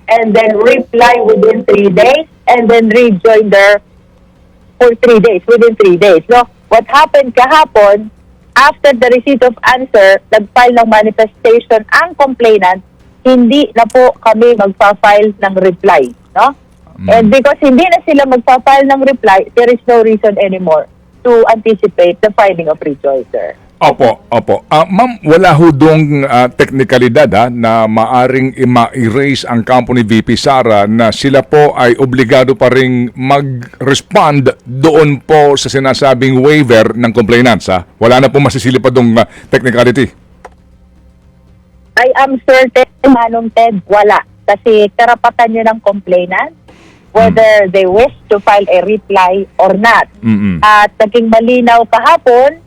and then reply within 3 days, and then rejoinder for 3 days, within 3 days. No? What happened kahapon, after the receipt of answer, nag-file ng manifestation ang complainant, hindi na po kami magpa-file ng reply. No? And because hindi na sila magpa-file ng reply, there is no reason anymore to anticipate the filing of rejoinder. Opo. Ma'am, wala ho dong teknikalidad na maaring ma-erase ang kampo ni VP Sara na sila po ay obligado pa ring mag-respond doon po sa sinasabing waiver ng complainants. Wala na po masisili pa dong technicality. I am certain, Manong Ted, wala. Kasi karapatan nyo ng complainant whether they wish to file a reply or not. At naging malinaw kahapon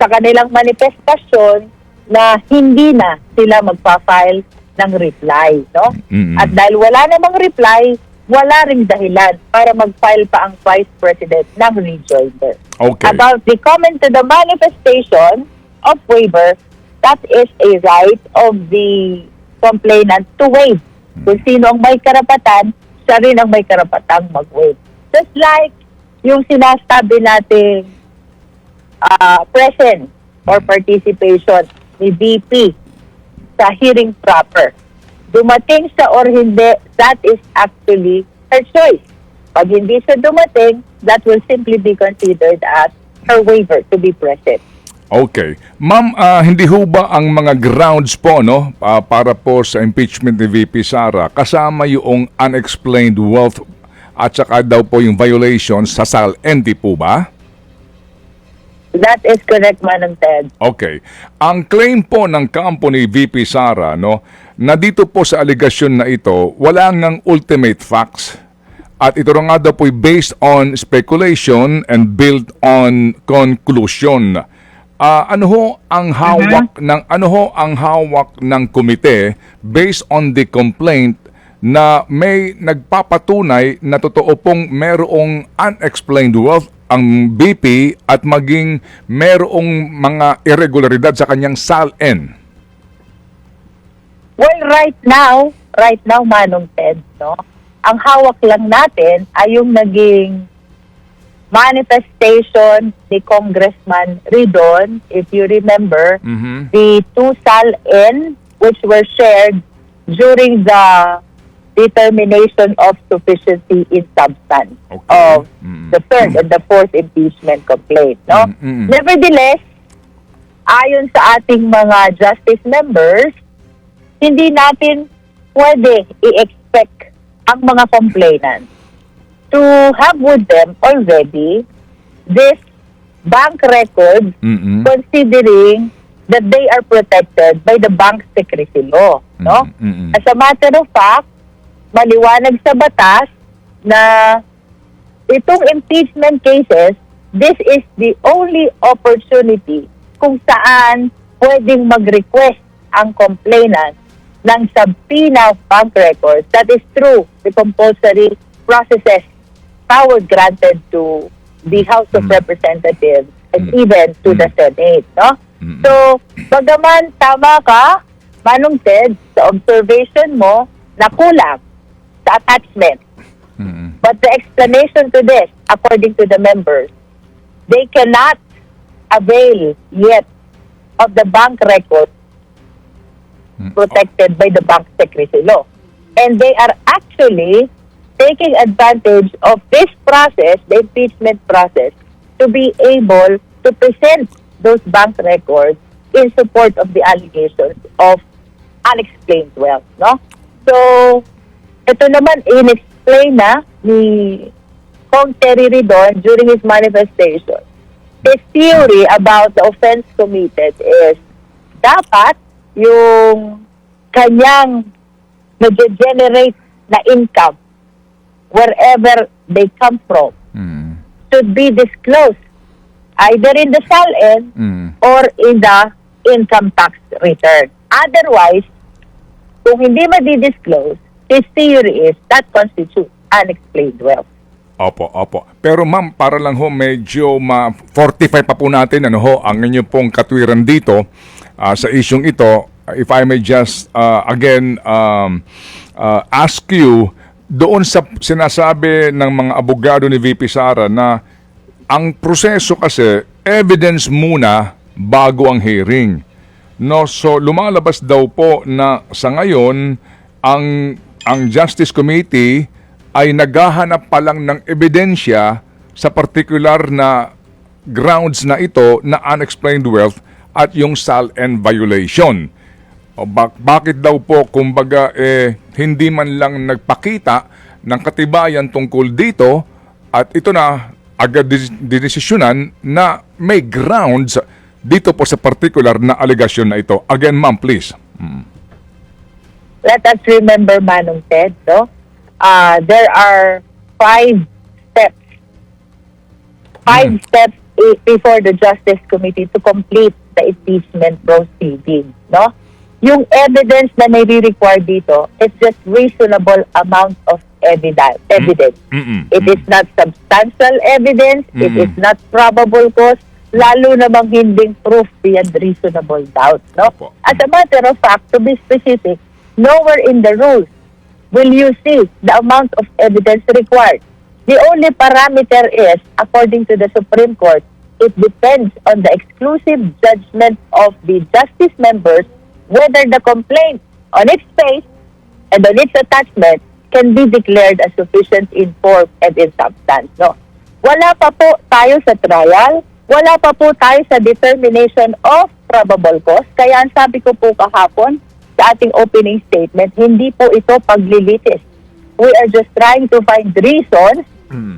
sa kanilang manifestasyon na hindi na sila magpa-file ng reply. No? At dahil wala namang reply, wala ring dahilan para mag-file pa ang Vice President ng rejoinder. Okay. About the comment to the manifestation of waiver, that is a right of the complainant to waive. Kung sino ang may karapatan, siya rin ang may karapatang mag-waive. Just like yung sinasabi natin presence or participation ni VP sa hearing proper. Dumating siya or hindi, that is actually her choice. Pag hindi siya dumating, that will simply be considered as her waiver to be present. Okay. Ma'am, hindi ho ba ang mga grounds po para po sa impeachment ni VP Sara kasama yung unexplained wealth at saka daw po yung violations sa SAL-NT po ba? That is correct, Manong Ted. Okay. Ang claim po ng kampo ni VP Sara na dito po sa aligasyon na ito, wala ngang ultimate facts. At ito nga daw po based on speculation and built on conclusion. Ano ho ang hawak ng komite based on the complaint na may nagpapatunay na totoo pong merong unexplained wealth ang BP at maging merong mga irregularidad sa kanyang SAL-N? Well, right now, Manong Ted, ang hawak lang natin ay yung naging manifestation ni Congressman Ridon, if you remember, the 2 SAL-N which were shared during the determination of sufficiency in substance of the third and the fourth impeachment complaint. No? Nevertheless, ayon sa ating mga justice members, hindi natin pwede i-expect ang mga complainants to have with them already this bank records, considering that they are protected by the bank secrecy law. No? As a matter of fact, maliwanag sa batas na itong impeachment cases, this is the only opportunity kung saan pwedeng mag-request ang complainant ng subpoena of bank records. That is through the compulsory processes power granted to the House of Representatives and even to the Senate. No? So, bagaman tama ka, Manong Ted, sa observation mo na kulang sa attachment. But the explanation to this, according to the members, they cannot avail yet of the bank record protected by the bank secrecy law. And they are actually taking advantage of this process, the impeachment process, to be able to present those bank records in support of the allegations of unexplained wealth, no? So, ito naman, in-explain na ni Kong Terry Ridon during his manifestation. His theory about the offense committed is dapat yung kanyang nag-generate na income wherever they come from should be disclosed either in the SALN or in the income tax return. Otherwise, kung hindi madi-disclose, his theory is that constitutes unexplained wealth. Opo. Pero ma'am, para lang ho medyo ma-fortify pa po natin ang inyo pong katwiran dito sa isyong ito. If I may just again ask you, doon sa sinasabi ng mga abogado ni VP Sara na ang proseso kasi evidence muna bago ang hearing. No, so lumalabas daw po na sa ngayon ang Justice Committee ay naghahanap pa lang ng ebidensya sa particular na grounds na ito na unexplained wealth at yung SALN violation. O bakit daw po kumbaga hindi man lang nagpakita ng katibayan tungkol dito at ito na agad dinesisyonan na may grounds dito po sa particular na allegation na ito. Again, ma'am, please. Let us remember, Manong Ted, no? There are 5 steps. 5 steps before the Justice Committee to complete the impeachment proceeding, no? Yung evidence na nire-require dito, it's just reasonable amount of evidence. It is not substantial evidence, it is not probable cause, lalo namang hinding proof beyond reasonable doubt, no? As a matter of fact, to be specific, nowhere in the rules will you see the amount of evidence required. The only parameter is, according to the Supreme Court, it depends on the exclusive judgment of the justice members whether the complaint on its face and on its attachment can be declared as sufficient in form and in substance. No? Wala pa po tayo sa trial, wala pa po tayo sa determination of probable cause. Kaya ang sabi ko po kahapon sa ating opening statement, hindi po ito paglilitis. We are just trying to find reasons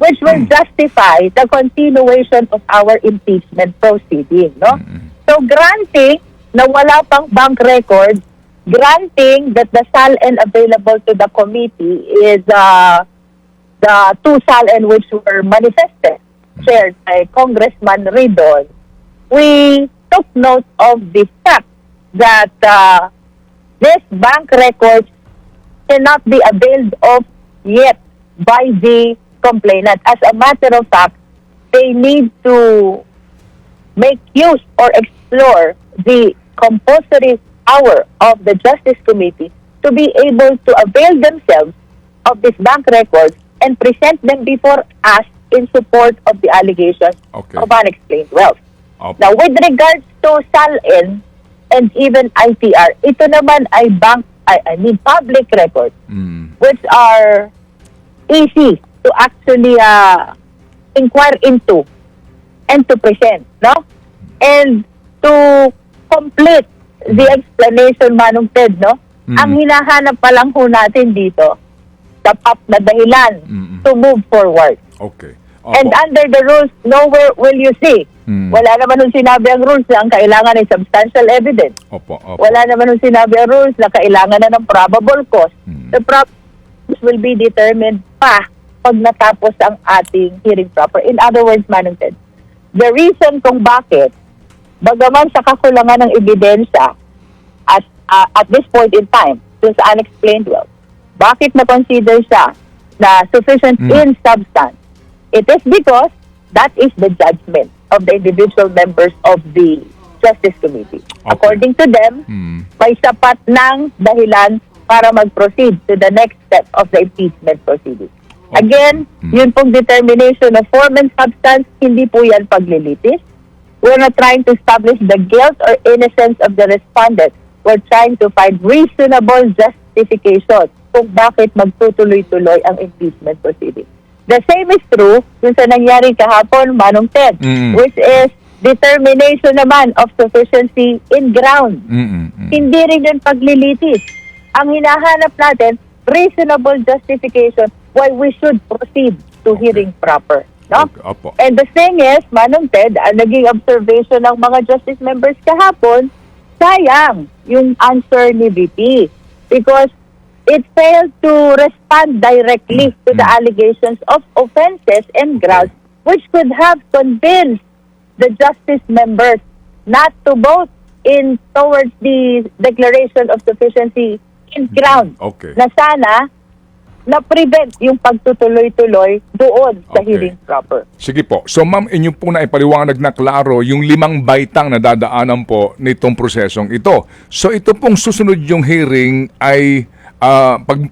which will justify the continuation of our impeachment proceeding. No? So granting na wala pang bank record, granting that the SALN available to the committee is the 2 SALN which were manifested, shared by Congressman Ridon, we took note of the fact that this bank records cannot be availed of yet by the complainant. As a matter of fact, they need to make use or explore the compulsory power of the Justice Committee to be able to avail themselves of these bank records and present them before us in support of the allegations of unexplained wealth. Now, with regards to SALN and even ITR, ito naman ay public records which are easy to actually inquire into and to present, no? And to complete the explanation, Manong Ted, no? Ang hinahanap pa lang ho natin dito, tapat na dahilan to move forward. Okay. And under the rules, nowhere will you see. Wala naman nung sinabi ang rules na ang kailangan ay substantial evidence. Wala naman nung sinabi ang rules na kailangan na ng probable cause. The probable cause will be determined pa pag natapos ang ating hearing proper. In other words, Manong Ted, the reason kung bakit, bagaman sa kakulangan ng ebidensya at this point in time, dun sa unexplained wealth, bakit na-consider siya na sufficient in substance? It is because that is the judgment of the individual members of the Justice Committee. According to them, may sapat ng dahilan para mag-proceed to the next step of the impeachment proceeding. Again, yun pong determination of form and substance, hindi po yan paglilitis. We're not trying to establish the guilt or innocence of the respondent. We're trying to find reasonable justification kung bakit magtutuloy-tuloy ang impeachment proceeding. The same is true dun sa nangyari kahapon, Manong Ted, which is determination naman of sufficiency in ground. Hindi rin yung paglilitis. Ang hinahanap natin, reasonable justification why we should proceed to hearing proper. No? Opo. And the thing is, Manong Ted, ang naging observation ng mga justice members kahapon, sayang yung answer ni VP because it failed to respond directly to the allegations of offenses and grounds which could have convinced the justice members not to vote in towards the declaration of sufficiency in ground Okay. na sana na-prevent yung pagtutuloy-tuloy doon sa Okay. hearing proper. Sige po. So ma'am, inyo po na ipaliwanag na klaro yung 5 baitang na dadaanan po nitong prosesong ito. So ito pong susunod yung hearing ay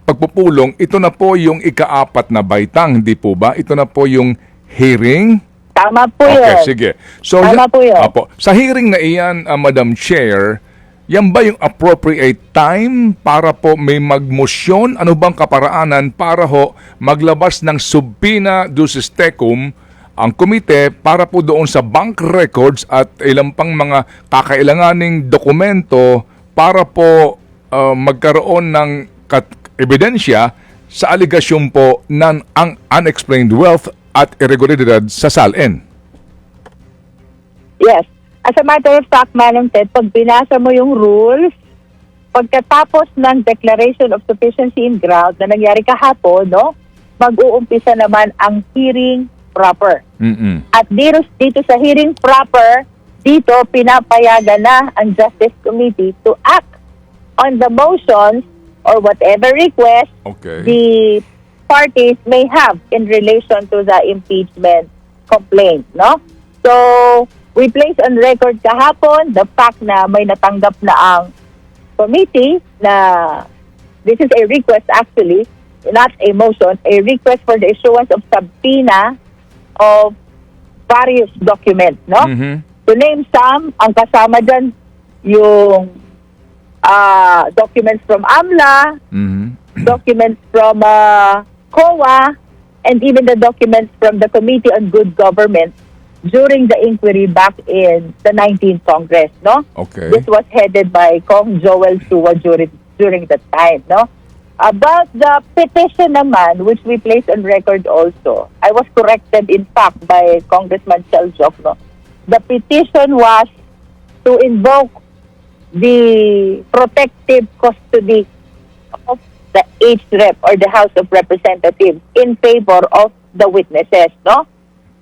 pagpupulong, ito na po yung ika-4 na baitang, hindi po ba? Ito na po yung hearing. Tama po Okay, yun. sige. So, Tama po yun. Apo, sa hearing na iyan, Madam Chair, yan ba yung appropriate time para po may magmosyon? Ano bang kaparaanan para ho maglabas ng subpoena ducis tecum ang komite para po doon sa bank records at ilang pang mga kakailanganing dokumento para po magkaroon ng ebidensya sa aligasyon po ng ang unexplained wealth at irregularidad sa SALN. Yes. As a matter of fact, Manong Ted, pag binasa mo yung rules, pagkatapos ng declaration of sufficiency in ground na nangyari kahapon, no, mag-uumpisa naman ang hearing proper. At dito sa hearing proper, dito pinapayagan na ang Justice Committee to act on the motions or whatever request the parties may have in relation to the impeachment complaint, no? So, we place on record kahapon the fact na may natanggap na ang committee na this is a request actually, not a motion, a request for the issuance of subpoena of various documents, no? To name some, ang kasama dyan yung documents from AMLA, documents from COA, and even the documents from the Committee on Good Government during the inquiry back in the 19th Congress, no? Okay. This was headed by Kong Joel Sua during that time, no? About the petition naman, which we placed on record also, I was corrected in fact by Congressman Cheljoc, no? The petition was to invoke the protective custody of the HREP or the House of Representatives in favor of the witnesses, no?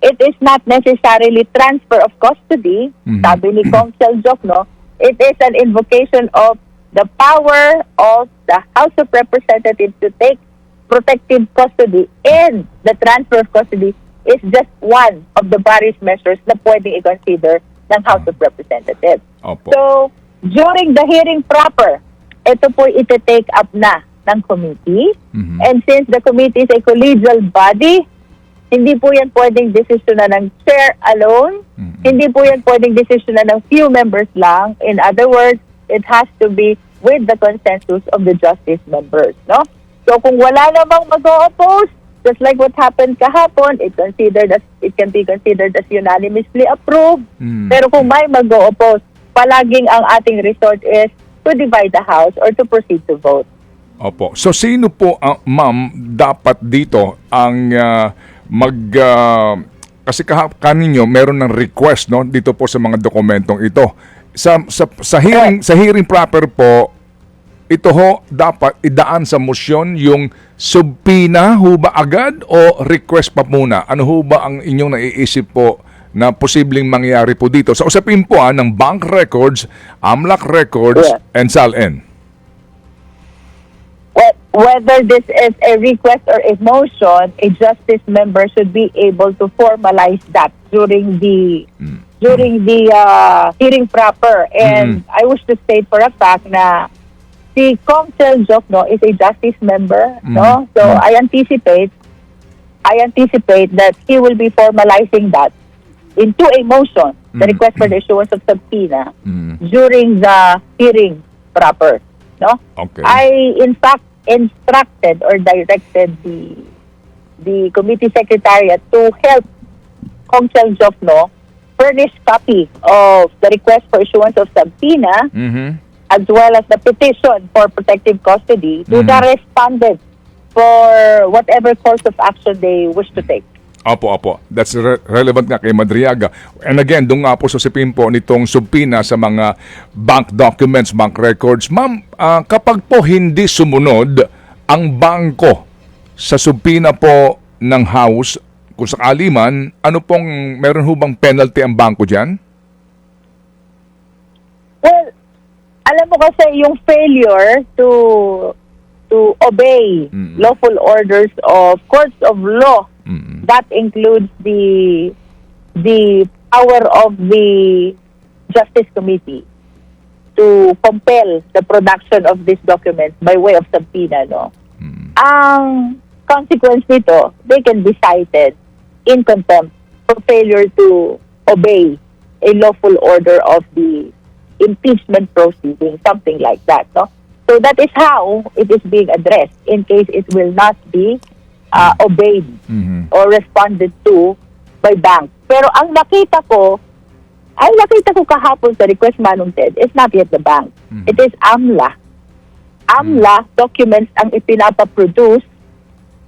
It is not necessarily transfer of custody, sabi ni Kong Cheljoc, no? It is an invocation of the power of the House of Representatives to take protective custody, and the transfer of custody is just one of the various measures na pwedeng i-consider ng House of Representatives. Opo. So, during the hearing proper, ito po iti-take up na ng committee. And since the committee is a collegial body, hindi po yan pwedeng desisyonan ng chair alone. Hindi po yan pwedeng desisyonan ng few members lang. In other words, it has to be with the consensus of the justice members, no? So kung wala namang mag-o-oppose, just like what happened kahapon, it can be considered as unanimously approved. Pero kung may mag-o-oppose, palaging ang ating resort is to divide the House or to proceed to vote. Opo. So sino po, ma'am, dapat dito ang kasi kaninyo meron ng request, no, dito po sa mga dokumentong ito. Sa hearing proper po, ito ho dapat idaan sa motion yung subpoena ho ba agad o request pa muna? Ano ho ba ang inyong naiisip po na posibleng mangyari po dito? Sa usapin po ng bank records, AMLAC records, and SALN. Whether this is a request or a motion, a justice member should be able to formalize that during the hearing proper. And I wish to state for a fact na si Kong Cheljoc, no, is a justice member, no? So I anticipate that he will be formalizing that into a motion, the request for the issuance of subpoena during the hearing proper, no? Okay. I in fact instructed or directed the committee secretariat to help Kong Cheljoc, no, furnished copy of the request for issuance of subpoena as well as the petition for protective custody to the respondent for whatever course of action they wish to take. Opo. That's relevant nga kay Madriaga. And again, doon nga po sa sipin po nitong subpoena sa mga bank documents, bank records. Ma'am, kapag po hindi sumunod ang bangko sa subpoena po ng House, kung sakali man, meron hubang penalty ang bangko dyan? Well, alam mo kasi yung failure to obey lawful orders of courts of law, that includes the power of the Justice Committee to compel the production of these documents by way of subpoena, no? Ang consequence nito, they can be cited in contempt for failure to obey a lawful order of the impeachment proceeding, something like that, no? So that is how it is being addressed in case it will not be obeyed or responded to by banks. Pero ang nakita ko kahapon sa request, Manong Ted, is not yet the bank. It is AMLA. AMLA documents ang ipinapaproduce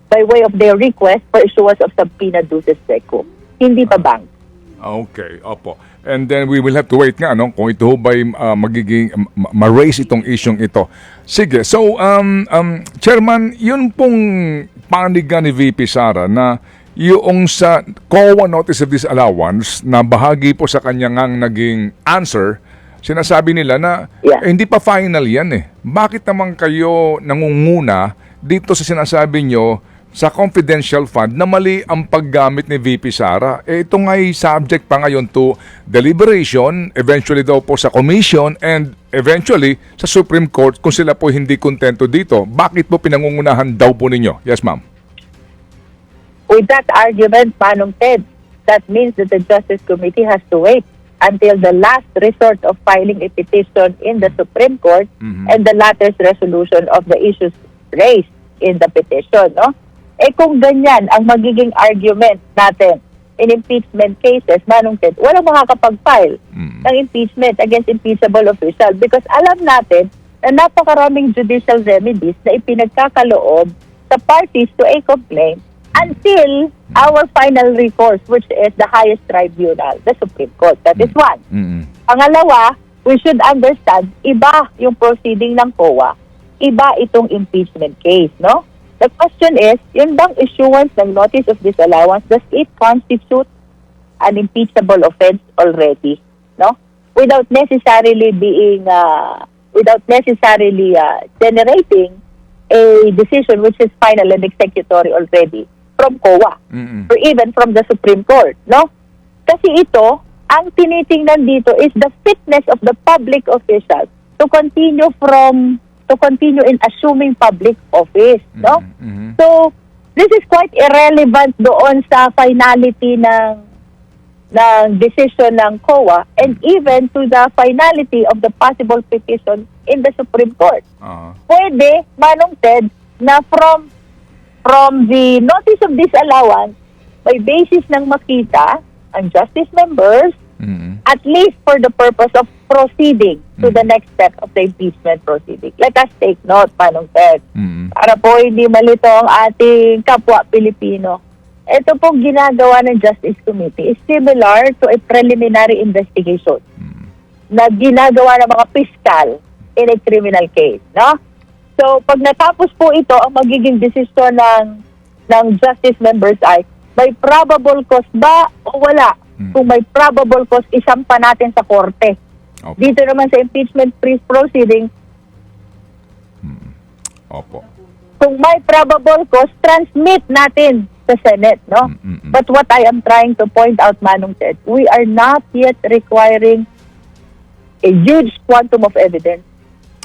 by way of their request for issuance of subpoena duces seco. Hindi pa bank. Okay, opo. And then we will have to wait nga kung ito ba'y magiging ma-raise itong isyong ito. Sige, so Chairman, yun pong panigan ni VP Sara na yung sa COA Notice of Disallowance na bahagi po sa kanyang naging answer, sinasabi nila na hindi pa final yan eh. Bakit naman kayo nangunguna dito sa sinasabi nyo sa confidential fund na mali ang paggamit ni VP Sara? Ito nga'y subject pa ngayon to deliberation, eventually daw po sa commission, and eventually sa Supreme Court kung sila po hindi kontento dito. Bakit po pinangungunahan daw po ninyo? Yes, ma'am. With that argument, Manong Ted, that means that the Justice Committee has to wait until the last resort of filing a petition in the Supreme Court and the latter's resolution of the issues raised in the petition, no? Kung ganyan ang magiging argument natin in impeachment cases, Manong Ted, walang makakapag-file ng impeachment against impeachable official because alam natin na napakaraming judicial remedies na ipinagkakaloob sa parties to a complaint until our final recourse, which is the highest tribunal, the Supreme Court. That is one. Pangalawa, we should understand, iba yung proceeding ng COA, iba itong impeachment case, no? The question is, yun bang issuance ng notice of disallowance, does it constitute an impeachable offense already, no? Without necessarily generating a decision which is final and executory already from COA or even from the Supreme Court, no? Kasi ito, ang tinitingnan dito is the fitness of the public official to continue in assuming public office, no? So, this is quite irrelevant doon sa finality ng decision ng COA and even to the finality of the possible petition in the Supreme Court. Pwede, Manong Ted, na from the notice of disallowance, may basis ng makita ang justice members, at least for the purpose of proceeding to the next step of the impeachment proceeding. Let us take note, Manong Ted, para po hindi malito ang ating kapwa Pilipino. Ito pong ginagawa ng Justice Committee is similar to a preliminary investigation na ginagawa ng mga piskal in a criminal case, no? So, pag natapos po ito, ang magiging desisyon ng justice members ay may probable cause ba o wala? Kung may probable cause, isampa natin sa korte. Okay. Dito naman sa impeachment proceeding, kung may probable cause, transmit natin sa Senate, no? But what I am trying to point out, Manong Ted, we are not yet requiring a huge quantum of evidence.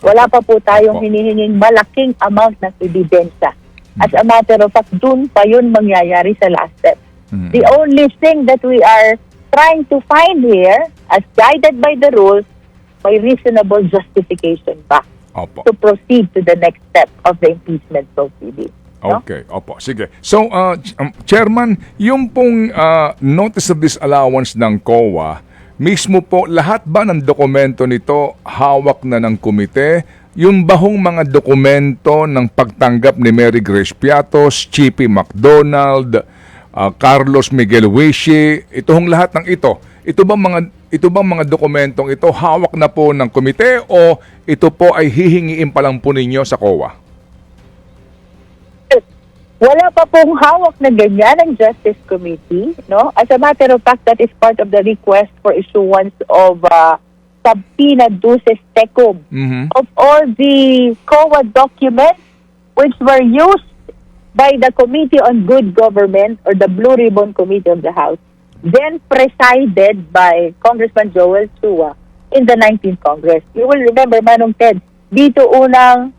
Wala pa po tayong hinihinging malaking amount ng ebidensya. As a matter of fact, dun pa yun mangyayari sa last step. The only thing that we are trying to find here, as guided by the rules, may reasonable justification ba to proceed to the next step of the impeachment proceeding. No? Okay, opo, sige. So, Chairman, yung pong notice of disallowance ng COA, mismo po, lahat ba ng dokumento nito hawak na ng komite? Yung bahong mga dokumento ng pagtanggap ni Mary Grace Piatos, Chippy McDonald, Carlos Miguel Wishi, ito hong lahat ng ito. Ito bang mga dokumentong ito hawak na po ng komite o ito po ay hihingiin pa lang po ninyo sa COA? Wala pa pong hawak na ganyan ang Justice Committee, no? As a matter of fact, that is part of the request for issuance of subpoena duces tecum of all the COA documents which were used by the Committee on Good Government or the Blue Ribbon Committee of the House, then presided by Congressman Joel Chua in the 19th Congress. You will remember, Manong Ted, dito unang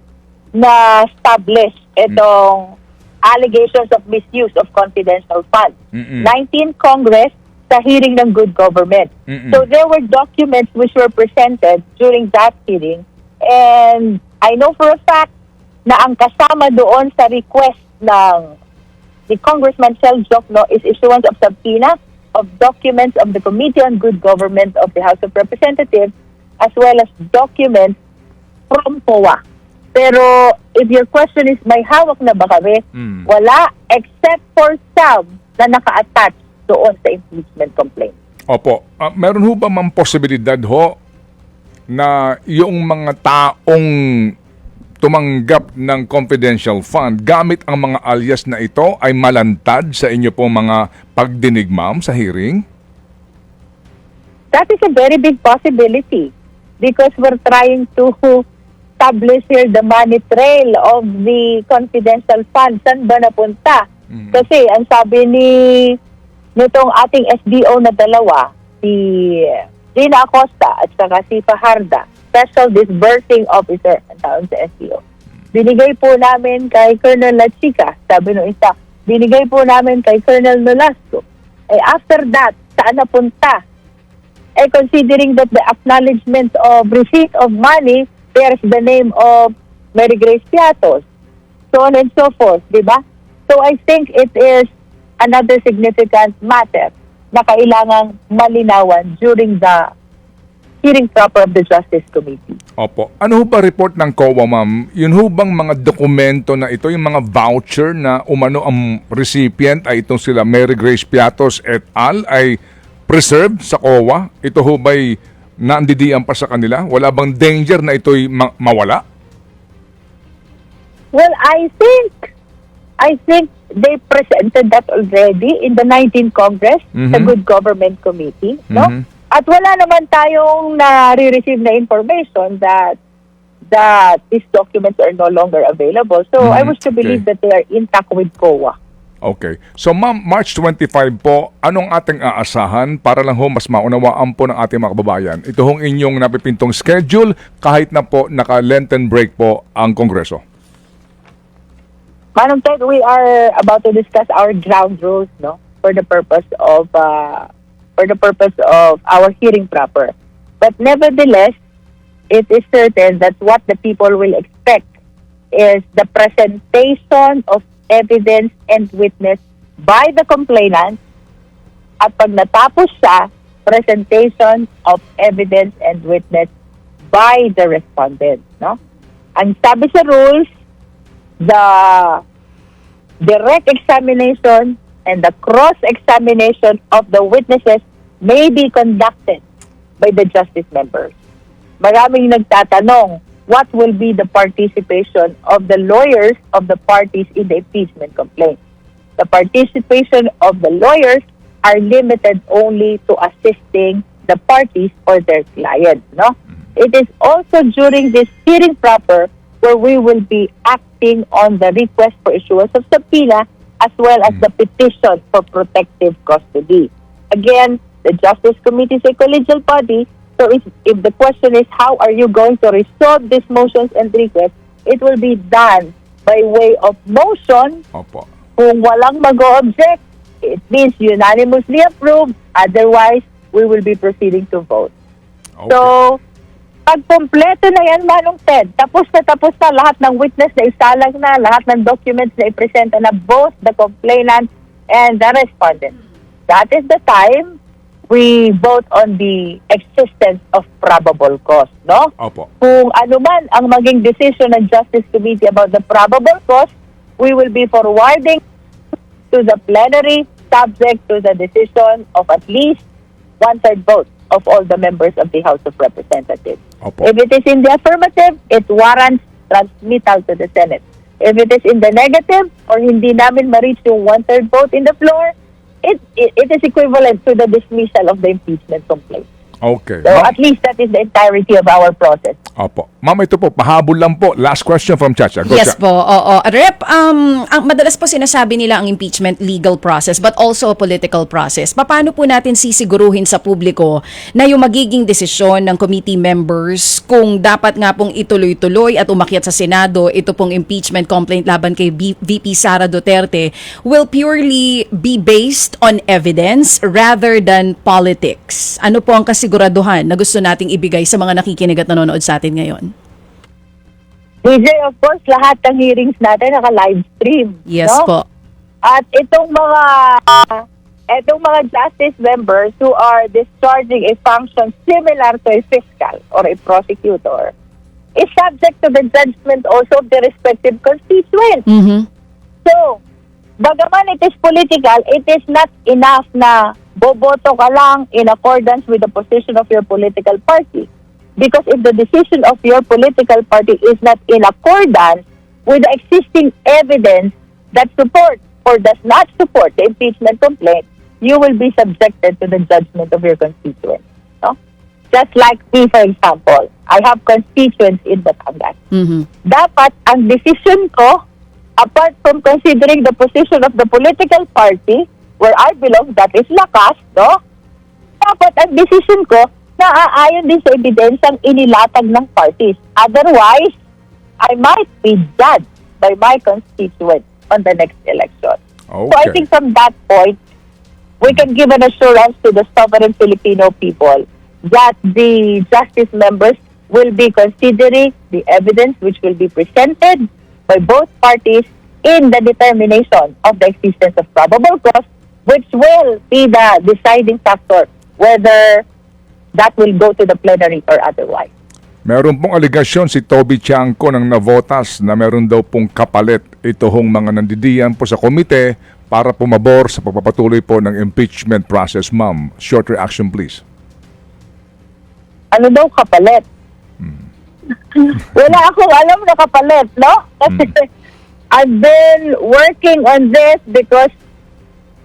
na-establish itong allegations of misuse of confidential funds. 19th Congress sa hearing ng Good Government. So there were documents which were presented during that hearing, and I know for a fact na ang kasama doon sa request ng the Congressman Sel Jokno is issuance of subpoena of documents of the Committee on Good Government of the House of Representatives as well as documents from COA. Pero if your question is may hawak na ba kami? Wala, except for some na naka-attach doon sa impeachment complaint. Opo. Meron ho ba mang posibilidad ho na yung mga taong tumanggap ng confidential fund gamit ang mga alias na ito ay malantad sa inyo pong mga pagdinig, ma'am, sa hearing? That is a very big possibility because we're trying to establish here the money trail of the confidential fund. Saan ba napunta? Kasi ang sabi nitong ating SDO na dalawa, si Gina Acosta at saka si Fajarda, Special Disbursing Officer ang tawag sa SDO. Binigay po namin kay Colonel Lachica, sabi nung isa, binigay po namin kay Colonel Nolasco. After that, saan napunta? Considering that the acknowledgement of receipt of money bears the name of Mary Grace Piatos, so on and so forth, di ba? So I think it is another significant matter na kailangang malinawan during the hearing proper of the Justice Committee. Opo. Ano ho ba report ng COA, ma'am? Yun ho bang mga dokumento na ito, yung mga voucher na umano ang recipient ay itong sila Mary Grace Piatos et al. Ay preserved sa COA? Ito ho ba'y naandidiyan pa sa kanila? Wala bang danger na ito'y mawala? Well, I think they presented that already in the 19th Congress, the Good Government Committee, no? At wala naman tayong na-receive na information that these documents are no longer available. So I wish to believe that they are intact with COA. Okay. So ma'am, March 25 po, anong ating aasahan para lang ho mas maunawaan po ng ating mga kababayan? Ito hong inyong napipintong schedule kahit na po naka-Lenten break po ang Kongreso. Manong Ted, we are about to discuss our ground rules, no, for the purpose of our hearing proper. But nevertheless, it is certain that what the people will expect is the presentation of evidence and witness by the complainant at pag natapos siya, presentation of evidence and witness by the respondent, no? Ang sabi sa rules, the direct examination and the cross-examination of the witnesses may be conducted by the justice members. Maraming nagtatanong, what will be the participation of the lawyers of the parties in the impeachment complaint? The participation of the lawyers are limited only to assisting the parties or their clients, no? It is also during this hearing proper where we will be acting on the request for issuance of subpoena as well as the petition for protective custody. Again, the Justice Committee is a collegial body. So if the question is how are you going to resolve these motions and requests, it will be done by way of motion. Opo. Kung walang mag-o-object, it means unanimously approved. Otherwise, we will be proceeding to vote. Okay. So, Pag kompleto na yan, Manong Ted, tapos na lahat ng witness na isalang na, lahat ng documents na ipresenta na both the complainant and the respondent. That is the time we vote on the existence of probable cause, no? Opo. Kung ano man ang maging decision ng Justice Committee about the probable cause, we will be forwarding to the plenary subject to the decision of at least one-third vote of all the members of the House of Representatives. Opo. If it is in the affirmative, it warrants transmittal to the Senate. If it is in the negative or hindi namin ma-reach yung one-third vote in the floor, it is equivalent to the dismissal of the impeachment complaint. Okay. So Ma'am, at least that is the entirety of our process. opo. Ma'am, ito po, pahabol lang po. Last question from Chacha. Go, Yes Cha. po, oo. Rep, ang madalas po sinasabi nila ang impeachment legal process but also a political process. Paano po natin sisiguruhin sa publiko na yung magiging desisyon ng committee members kung dapat nga pong ituloy-tuloy at umakyat sa Senado ito pong impeachment complaint laban kay VP Sara Duterte will purely be based on evidence rather than politics? Ano po ang kasiguraduhan na gusto nating ibigay sa mga nakikinig at nanonood sa atin ngayon? DJ, of course, lahat ng hearings natin naka-live stream. Yes no? po. At itong mga justice members who are discharging a function similar to a fiscal or a prosecutor is subject to the judgment also of the respective constituents. Mhm. So, bagaman it is political, it is not enough na boboto ka lang in accordance with the position of your political party. Because if the decision of your political party is not in accordance with the existing evidence that supports or does not support the impeachment complaint, you will be subjected to the judgment of your constituents. No? Just like me, for example, I have constituents in Batangas. Mhm. Dapat ang decision ko, apart from considering the position of the political party where I belong, that is Lakas, no? Dapat ang decision ko, naaayon din sa ebidensyang inilatag ng parties. Otherwise, I might be judged by my constituents on the next election. So I Okay. think from that point, we can give an assurance to the sovereign Filipino people that the justice members will be considering the evidence which will be presented by both parties in the determination of the existence of probable cause, which will be the deciding factor whether that will go to the plenary or otherwise. Meron pong aligasyon si Toby Tiangco ng Navotas na meron daw pong kapalit ito hong mga nandidiyan po sa komite para pumabor sa pagpapatuloy po ng impeachment process, ma'am. Short reaction, please. Ano daw kapalit? Wala akong alam na kapalit, no? Kasi I've been working on this because,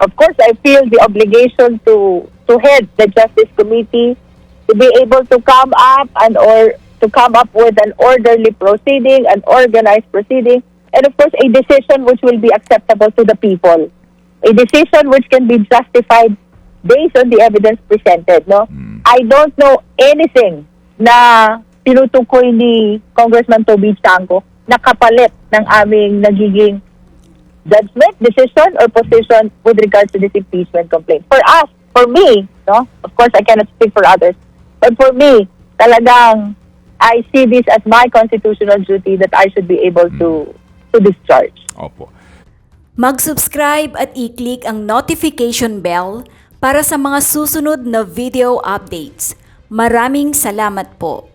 of course, I feel the obligation to head the Justice Committee, to be able to come up with an orderly proceeding, an organized proceeding, and of course a decision which will be acceptable to the people. A decision which can be justified based on the evidence presented, no? I don't know anything na tinutukoy ni Congressman Toby Tiangco na kapalit ng aming nagiging judgment, decision, or position with regards to this impeachment complaint. For us, for me, no? Of course, I cannot speak for others, but for me, talagang I see this as my constitutional duty that I should be able to discharge. Opo. Mag-subscribe at i-click ang notification bell para sa mga susunod na video updates. Maraming salamat po.